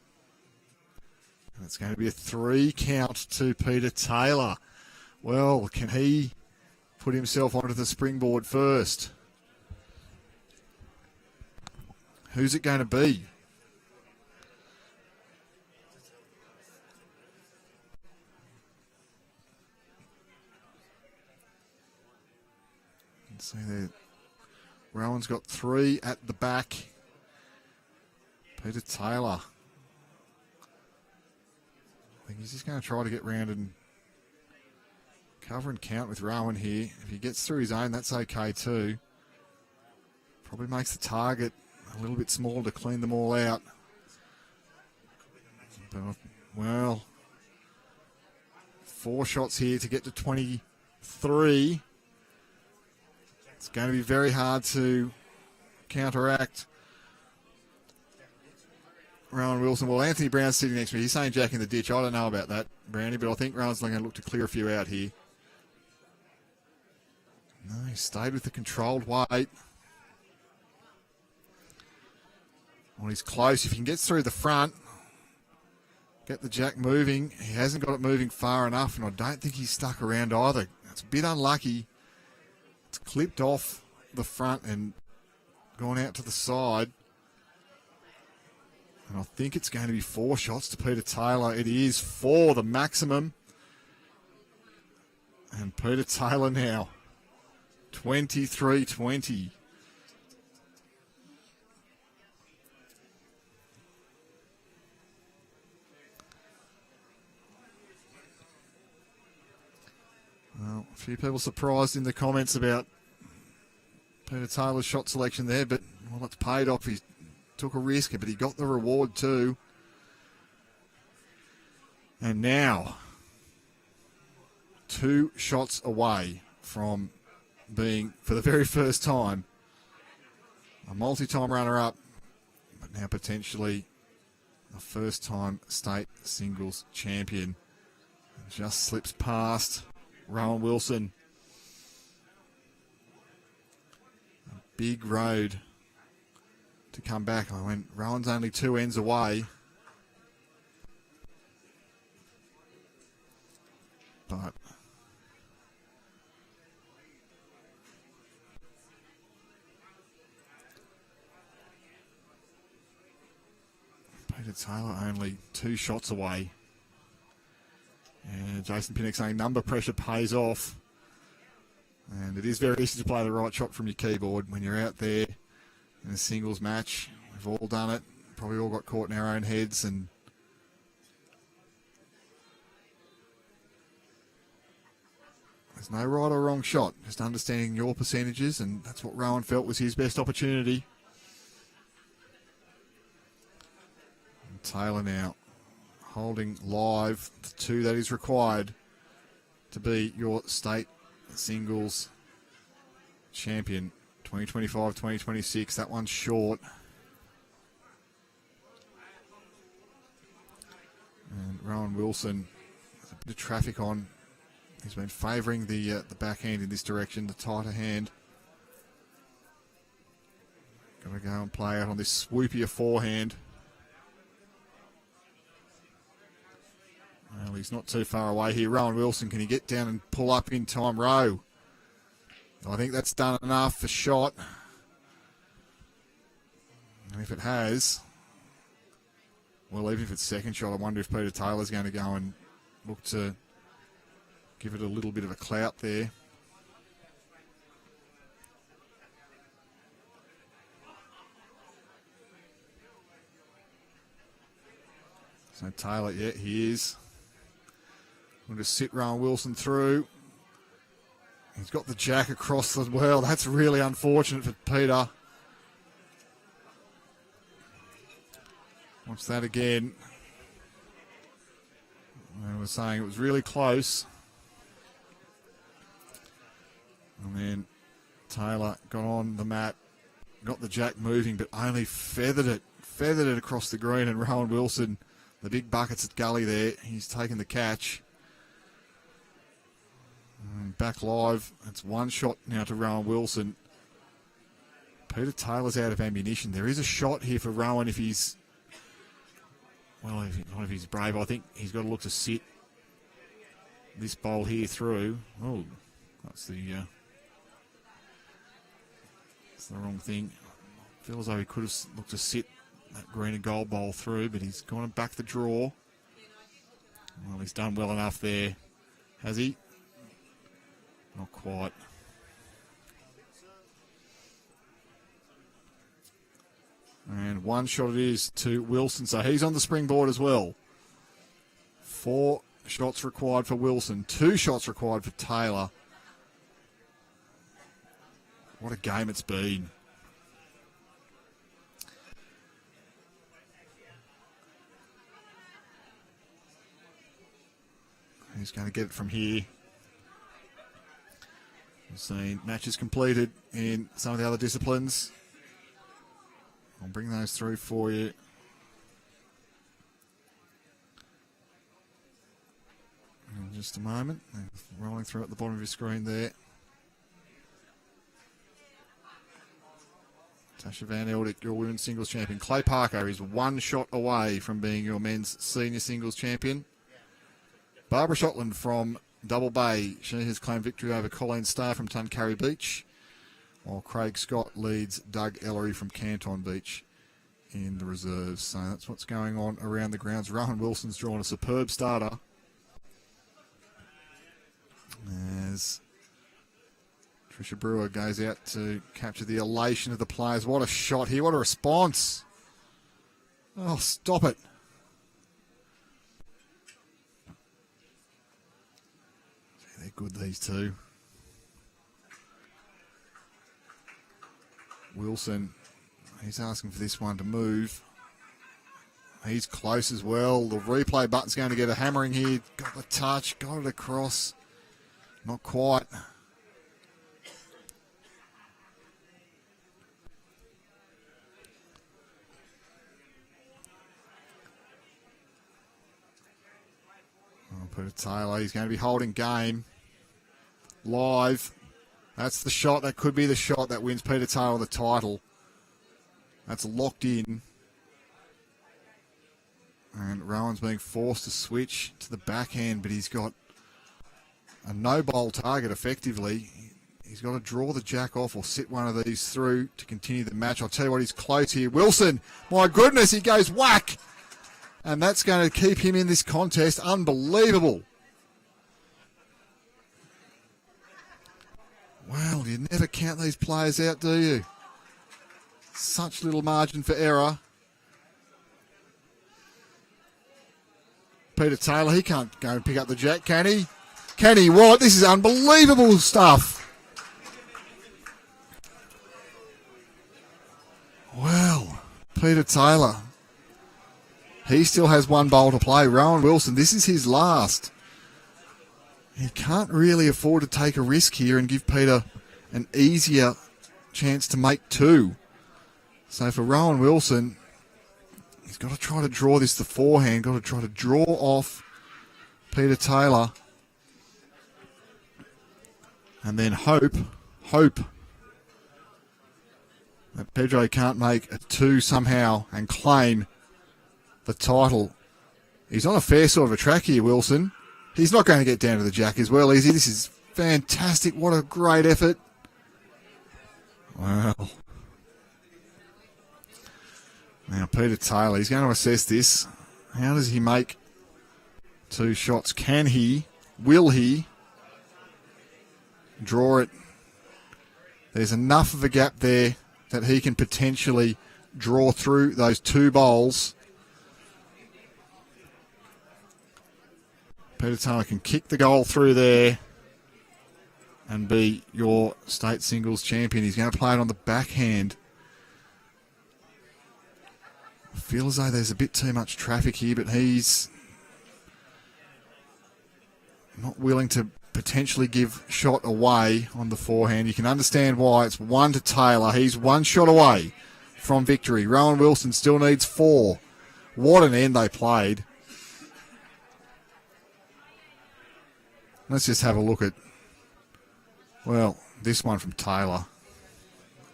And it's going to be a 3 count to Peter Taylor. Well, can he put himself onto the springboard first? Who's it going to be? Let's see there. Rowan's got 3 at the back. Peter Taylor. I think he's just going to try to get round and cover and count with Rowan here. If he gets through his own, that's okay too. Probably makes the target a little bit small to clean them all out. But, well, 4 shots here to get to 23. It's going to be very hard to counteract Rowan Wilson. Well, Anthony Brown's sitting next to me. He's saying jack in the ditch. I don't know about that, Brownie, but I think Rowan's going to look to clear a few out here. No, he stayed with the controlled weight. Well, he's close. If he can get through the front, get the jack moving. He hasn't got it moving far enough, and I don't think he's stuck around either. It's a bit unlucky. It's clipped off the front and gone out to the side. And I think it's going to be 4 shots to Peter Taylor. It is 4, the maximum. And Peter Taylor now, 23-20. Well, a few people surprised in the comments about Peter Taylor's shot selection there, but, well, it's paid off. He took a risk, but he got the reward too. And now, 2 shots away from being, for the very first time, a multi-time runner-up, but now potentially a first-time state singles champion. Just slips past Rowan Wilson. A big road to come back. When Rowan's only 2 ends away. But Peter Taylor only 2 shots away. And Jason Pinnock saying number pressure pays off. And it is very easy to play the right shot from your keyboard when you're out there in a singles match. We've all done it. Probably all got caught in our own heads. And there's no right or wrong shot. Just understanding your percentages. And that's what Rowan felt was his best opportunity. And Taylor now holding live the 2 that is required to be your state singles champion 2025-2026. That one's short. And Rowan Wilson, there's a bit of traffic on. He's been favouring the backhand in this direction, the tighter hand. Got to go and play out on this swoopier forehand. Well, he's not too far away here. Rowan Wilson, can he get down and pull up in time row? I think that's done enough for shot. And if it has, well, even if it's second shot, I wonder if Peter Taylor's going to go and look to give it a little bit of a clout there. So Taylor, yeah, he is. We'll just sit Rowan Wilson through. He's got the jack across as well. That's really unfortunate for Peter. Watch that again. I was saying it was really close. And then Taylor got on the mat, got the jack moving, but only feathered it across the green. And Rowan Wilson, the big buckets at gully there, he's taken the catch. And back live, it's one shot now to Rowan Wilson. Peter Taylor's out of ammunition. There is a shot here for Rowan if he's, well, if he's brave. I think he's got to look to sit this bowl here through. Oh, that's the wrong thing. Feels as though he could have looked to sit that green and gold bowl through, but he's gone and back the draw. Well, he's done well enough there, has he? Not quite. And one shot it is to Wilson, so he's on the springboard as well. 4 shots required for Wilson, 2 shots required for Taylor. What a game it's been. He's going to get it from here. We've seen matches completed in some of the other disciplines. I'll bring those through for you. In just a moment. They're rolling through at the bottom of your screen there. Tasha Van Eldick, your women's singles champion. Clay Parker is 1 shot away from being your men's senior singles champion. Barbara Shotland from Double Bay. She has claimed victory over Colleen Starr from Tuncurry Beach, while Craig Scott leads Doug Ellery from Canton Beach in the reserves. So that's what's going on around the grounds. Rohan Wilson's drawn a superb starter as Tricia Brewer goes out to capture the elation of the players. What a shot here. What a response. Oh, stop it. They're good, these two. Wilson, he's asking for this one to move. He's close as well. The replay button's going to get a hammering here. Got the touch, got it across. Not quite. Peter Taylor, he's going to be holding game. Live. That's the shot. That could be the shot that wins Peter Taylor the title. That's locked in. And Rowan's being forced to switch to the backhand, but he's got a no-bowl target effectively. He's got to draw the jack off or sit one of these through to continue the match. I'll tell you what, he's close here. Wilson, my goodness, he goes whack. And that's going to keep him in this contest. Unbelievable. Well, you never count these players out, do you? Such little margin for error. Peter Taylor, he can't go and pick up the jack, can he? Can he what? This is unbelievable stuff. Well, Peter Taylor. He still has 1 bowl to play. Rowan Wilson, this is his last. He can't really afford to take a risk here and give Peter an easier chance to make 2. So for Rowan Wilson, he's got to try to draw this the forehand, got to try to draw off Peter Taylor. And then hope that Pedro can't make a 2 somehow and claim the title He's on a fair sort of a track here, Wilson. He's not going to get down to the jack as well, is he? This is fantastic. What a great effort. Wow. Now, Peter Taylor, he's going to assess this. How does he make 2 shots? Can he? Will he draw it? There's enough of a gap there that he can potentially draw through those 2 bowls. Peter Taylor can kick the goal through there and be your state singles champion. He's going to play it on the backhand. I feel as though there's a bit too much traffic here, but he's not willing to potentially give shot away on the forehand. You can understand why. It's 1 to Taylor. He's 1 shot away from victory. Rohan Wilson still needs 4. What an end they played. Let's just have a look at, well, this one from Taylor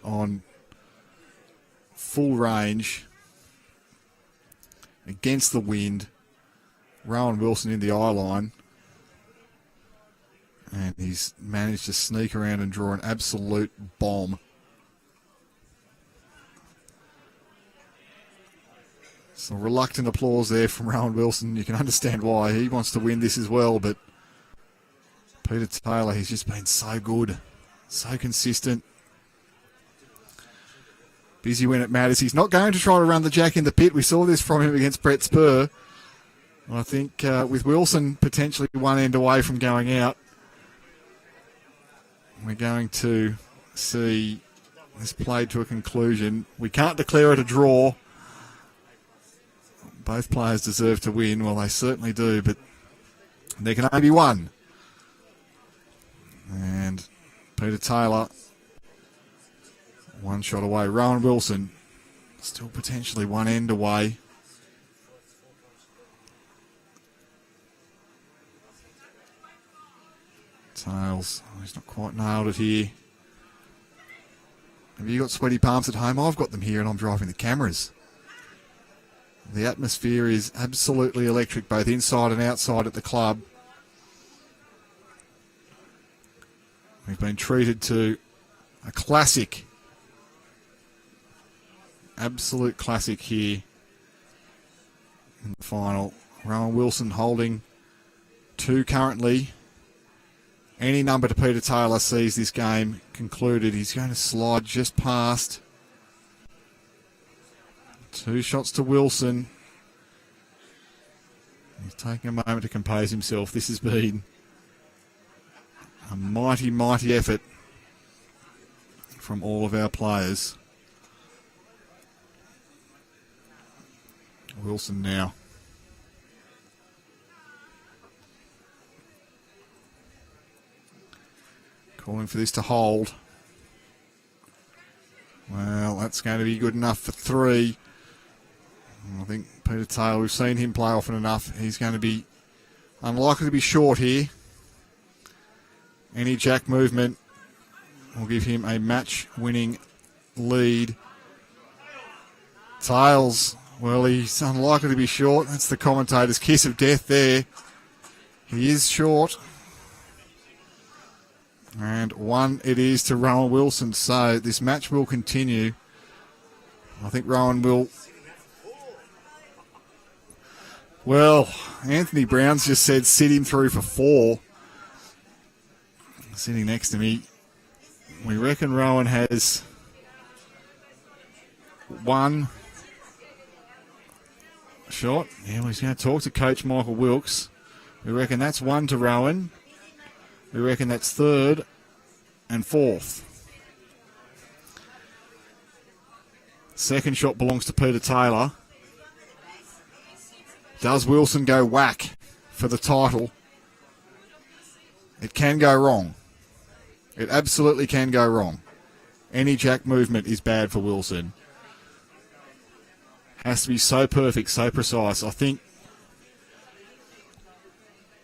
on full range against the wind. Rohan Wilson in the eye line. And he's managed to sneak around and draw an absolute bomb. Some reluctant applause there from Rohan Wilson. You can understand why. He wants to win this as well, but Peter Taylor, he's just been so good, so consistent. Busy when it matters. He's not going to try to run the jack in the pit. We saw this from him against Brett Spur. I think with Wilson potentially one end away from going out, we're going to see this played to a conclusion. We can't declare it a draw. Both players deserve to win. Well, they certainly do, but there can only be one. And Peter Taylor, 1 shot away. Rohan Wilson, still potentially one end away. Tails, he's not quite nailed it here. Have you got sweaty palms at home? I've got them here and I'm driving the cameras. The atmosphere is absolutely electric, both inside and outside at the club. We've been treated to a classic, absolute classic here in the final. Rohan Wilson holding 2 currently. Any number to Peter Taylor sees this game concluded. He's going to slide just past. 2 shots to Wilson. He's taking a moment to compose himself. This has been a mighty, mighty effort from all of our players. Wilson now. Calling for this to hold. Well, that's going to be good enough for 3. I think Peter Taylor, we've seen him play often enough. He's going to be unlikely to be short here. Any jack movement will give him a match-winning lead. Tails, well, he's unlikely to be short. That's the commentator's kiss of death there. He is short. And 1 it is to Rohan Wilson. So this match will continue. I think Rohan will... Well, Anthony Brown's just said sit him through for 4. Sitting next to me. We reckon Rohan has 1 shot. Yeah, well, he's going to talk to Coach Michael Wilkes. We reckon that's 1 to Rohan. We reckon that's 3rd and 4th. Second shot belongs to Peter Taylor. Does Wilson go whack for the title? It can go wrong. It absolutely can go wrong. Any jack movement is bad for Wilson. Has to be so perfect, so precise. I think,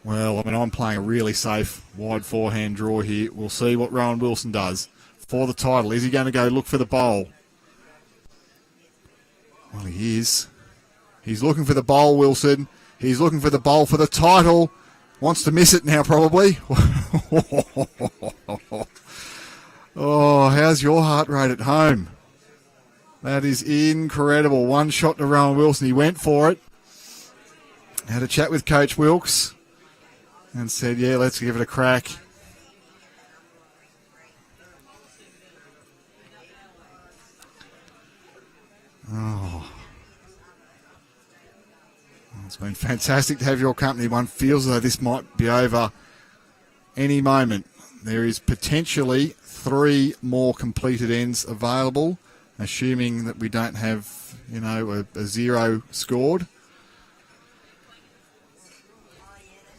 well, I mean, I'm playing a really safe wide forehand draw here. We'll see what Rohan Wilson does for the title. Is he going to go look for the bowl? Well, he is. He's looking for the bowl, Wilson. He's looking for the bowl for the title. Wants to miss it now, probably. Oh, how's your heart rate at home? That is incredible. One shot to Rohan Wilson. He went for it. Had a chat with Coach Wilkes and said, yeah, let's give it a crack. Oh. It's been fantastic to have your company. One feels as though this might be over any moment. There is potentially 3 more completed ends available, assuming that we don't have, a 0 scored.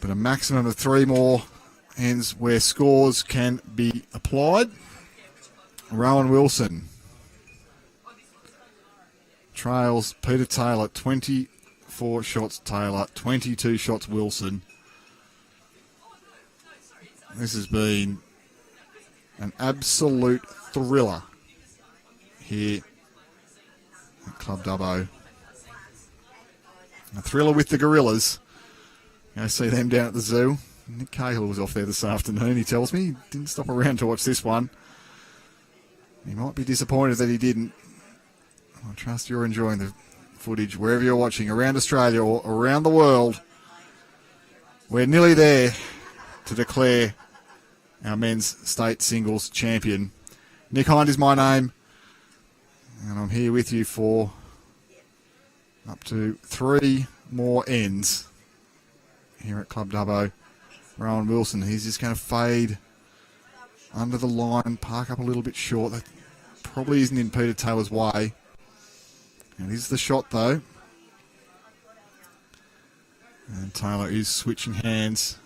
But a maximum of 3 more ends where scores can be applied. Rohan Wilson trails Peter Taylor, 24 shots Taylor, 22 shots Wilson. This has been an absolute thriller here at Club Dubbo. A thriller with the Gorillas. I see them down at the zoo. Nick Cahill was off there this afternoon, he tells me. He didn't stop around to watch this one. He might be disappointed that he didn't. I trust you're enjoying the footage wherever you're watching, around Australia or around the world. We're nearly there to declare our men's state singles champion. Nick Hind is my name, and I'm here with you for up to 3 more ends here at Club Dubbo. Rohan Wilson, he's just going to fade under the line, park up a little bit short. That probably isn't in Peter Taylor's way. And here's the shot, though. And Taylor is switching hands.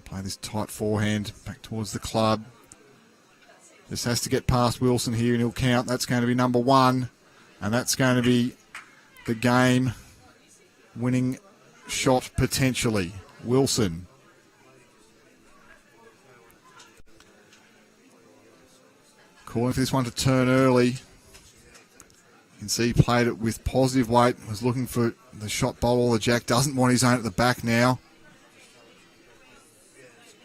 Play this tight forehand back towards the club. Just has to get past Wilson here and he'll count. That's going to be number 1. And that's going to be the game winning shot potentially. Wilson. Calling for this one to turn early. You can see he played it with positive weight. Was looking for the shot bowl or the jack. Doesn't want his own at the back now.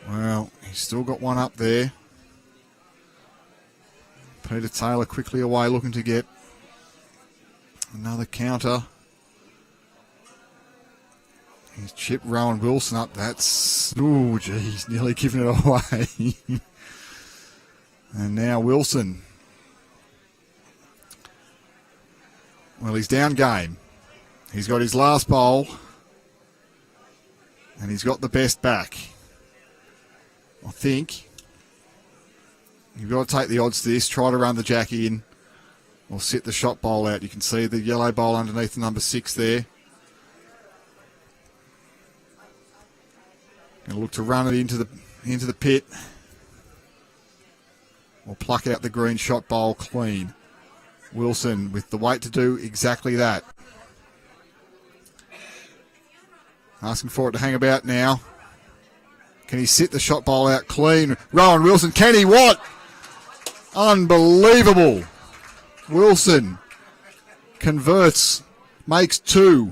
Well, he's still got one up there. Peter Taylor quickly away, looking to get another counter. He's chipped Rohan Wilson up. That's, oh geez, nearly giving it away. And now Wilson. Well, he's down game. He's got his last bowl. And he's got the best back. I think you've got to take the odds to this. Try to run the jack in or sit the shot bowl out. You can see the yellow bowl underneath the number 6 there. Going to look to run it into the pit or pluck out the green shot bowl clean. Wilson with the weight to do exactly that. Asking for it to hang about now. Can he sit the shot bowl out clean? Rohan Wilson, can he what? Unbelievable. Wilson converts, makes 2.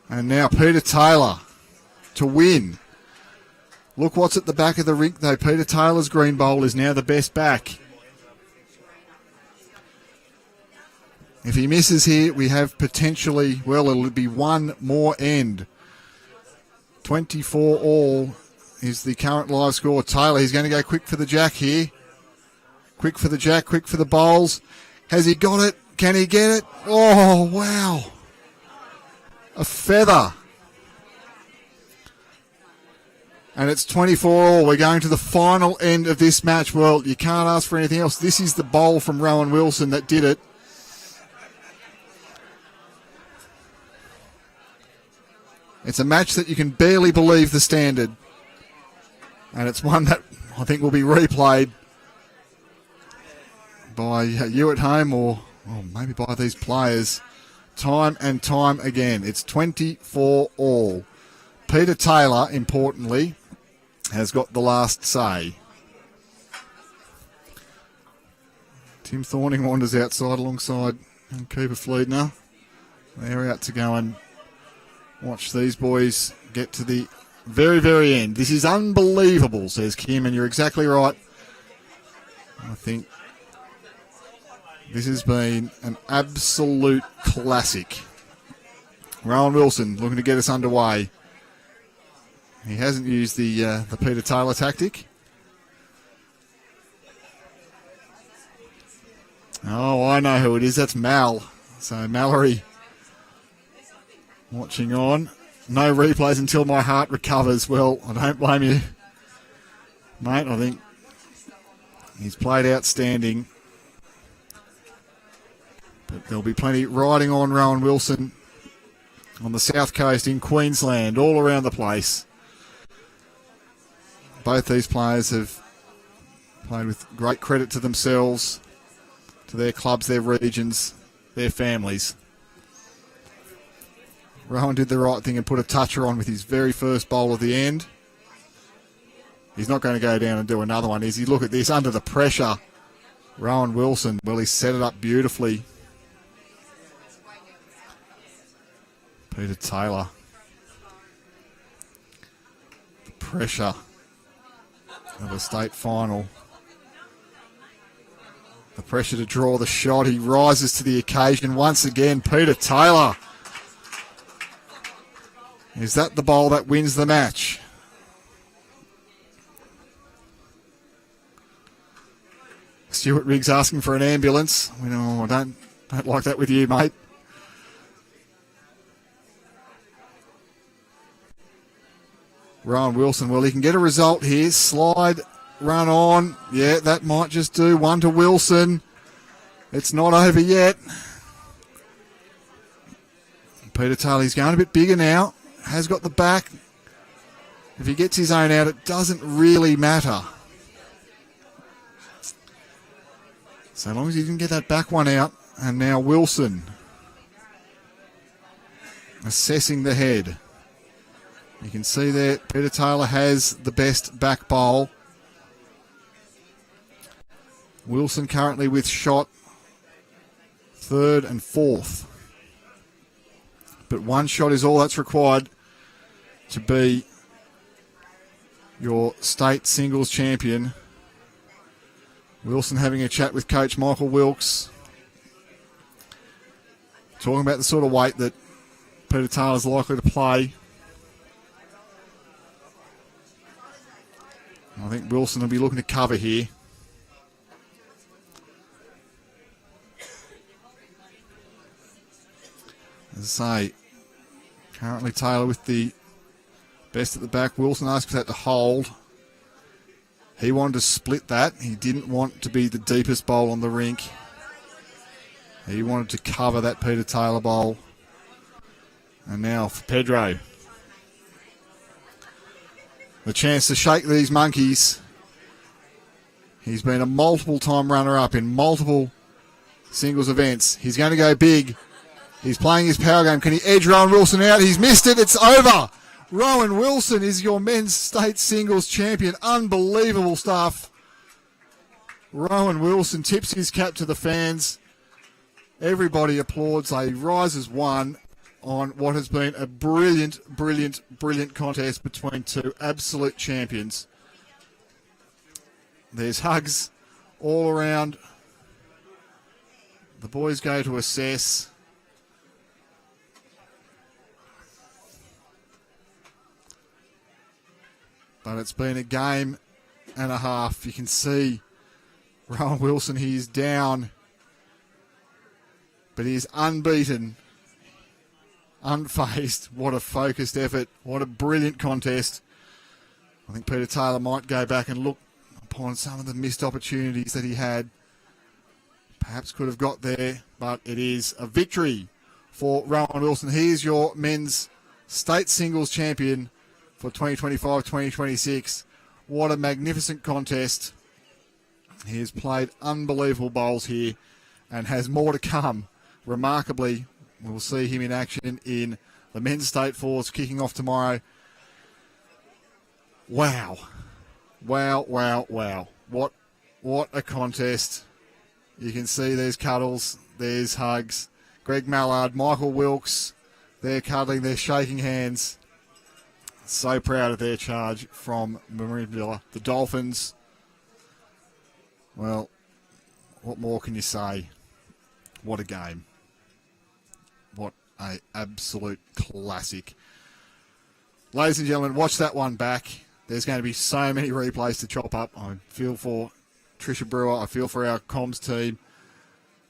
And now Peter Taylor to win. Look what's at the back of the rink though. Peter Taylor's green bowl is now the best back. If he misses here, we have potentially, well, it'll be 1 more end. 24 all is the current live score. Taylor, he's going to go quick for the jack here. Quick for the jack, quick for the bowls. Has he got it? Can he get it? Oh, wow. A feather. And it's 24 all. We're going to the final end of this match. Well, you can't ask for anything else. This is the bowl from Rohan Wilson that did it. It's a match that you can barely believe the standard. And it's one that I think will be replayed by you at home or maybe by these players time and time again. It's 24 all. Peter Taylor, importantly, has got the last say. Tim Thorning wanders outside alongside Cooper Fleedner. They're out to go and watch these boys get to the very, very end. This is unbelievable, says Kim, and you're exactly right. I think this has been an absolute classic. Rowan Wilson looking to get us underway. He hasn't used the Peter Taylor tactic. Oh, I know who it is. That's Mal. So Mallory watching on. No replays until my heart recovers. Well, I don't blame you, mate. I think he's played outstanding. But there'll be plenty riding on Rowan Wilson on the south coast in Queensland, all around the place. Both these players have played with great credit to themselves, to their clubs, their regions, their families. Rohan did the right thing and put a toucher on with his very first bowl of the end. He's not going to go down and do another one, is he? Look at this, under the pressure. Rowan Wilson, well, he set it up beautifully. Peter Taylor. The pressure of a state final. The pressure to draw the shot. He rises to the occasion once again. Peter Taylor. Is that the bowl that wins the match? Stuart Riggs asking for an ambulance. I don't like that with you, mate. Rowan Wilson, well, he can get a result here. Slide, run on. Yeah, that might just do. One to Wilson. It's not over yet. Peter Taylor, he's going a bit bigger now. Has got the back. If he gets his own out, it doesn't really matter. So long as he didn't get that back one out. And now Wilson assessing the head. You can see there, Peter Taylor has the best back bowl. Wilson currently with shot third and fourth. But one shot is all that's required to be your state singles champion. Wilson having a chat with Coach Michael Wilkes. Talking about the sort of weight that Peter Taylor's likely to play. I think Wilson will be looking to cover here. As I say, currently Taylor with the best at the back. Wilson asks for that to hold. He wanted to split that. He didn't want to be the deepest bowl on the rink. He wanted to cover that Peter Taylor bowl. And now for Pedro. The chance to shake these monkeys. He's been a multiple-time runner-up in multiple singles events. He's going to go big. He's playing his power game. Can he edge Rowan Wilson out? He's missed it. It's over. Rowan Wilson is your men's state singles champion. Unbelievable stuff. Rowan Wilson tips his cap to the fans. Everybody applauds. He rises one on what has been a brilliant, brilliant, brilliant contest between two absolute champions. There's hugs all around. The boys go to assess. But it's been a game and a half. You can see Rowan Wilson, he is down. But he is unbeaten. Unfazed. What a focused effort. What a brilliant contest. I think Peter Taylor might go back and look upon some of the missed opportunities that he had. Perhaps could have got there, but it is a victory for Rowan Wilson. He is your men's state singles champion for 2025-2026. What a magnificent contest. He has played unbelievable bowls here and has more to come. Remarkably, we'll see him in action in the men's state fours kicking off tomorrow. Wow. Wow, wow, wow. What a contest. You can see there's cuddles, there's hugs. Greg Mallard, Michael Wilkes, they're cuddling, they're shaking hands. So proud of their charge from Merimbula. The Dolphins, well, what more can you say? What a game. What an absolute classic. Ladies and gentlemen, watch that one back. There's going to be so many replays to chop up. I feel for Tricia Brewer. I feel for our comms team.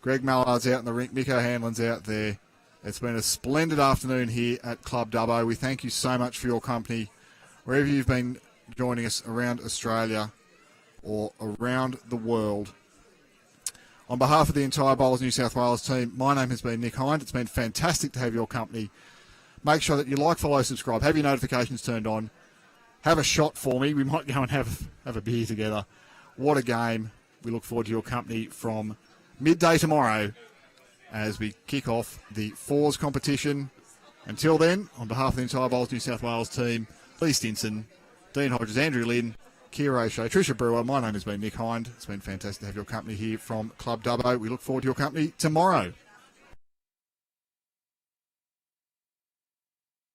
Greg Mallard's out in the rink. Mick O'Hanlon's out there. It's been a splendid afternoon here at Club Dubbo. We thank you so much for your company. Wherever you've been joining us around Australia or around the world. On behalf of the entire Bowls New South Wales team, my name has been Nick Hind. It's been fantastic to have your company. Make sure that you like, follow, subscribe, have your notifications turned on. Have a shot for me. We might go and have a beer together. What a game. We look forward to your company from midday tomorrow as we kick off the fours competition. Until then, on behalf of the entire Bowls New South Wales team, Lee Stinson, Dean Hodges, Andrew Lynn, Kira O'Shea, Tricia Brewer, my name has been Nick Hind. It's been fantastic to have your company here from Club Dubbo. We look forward to your company tomorrow.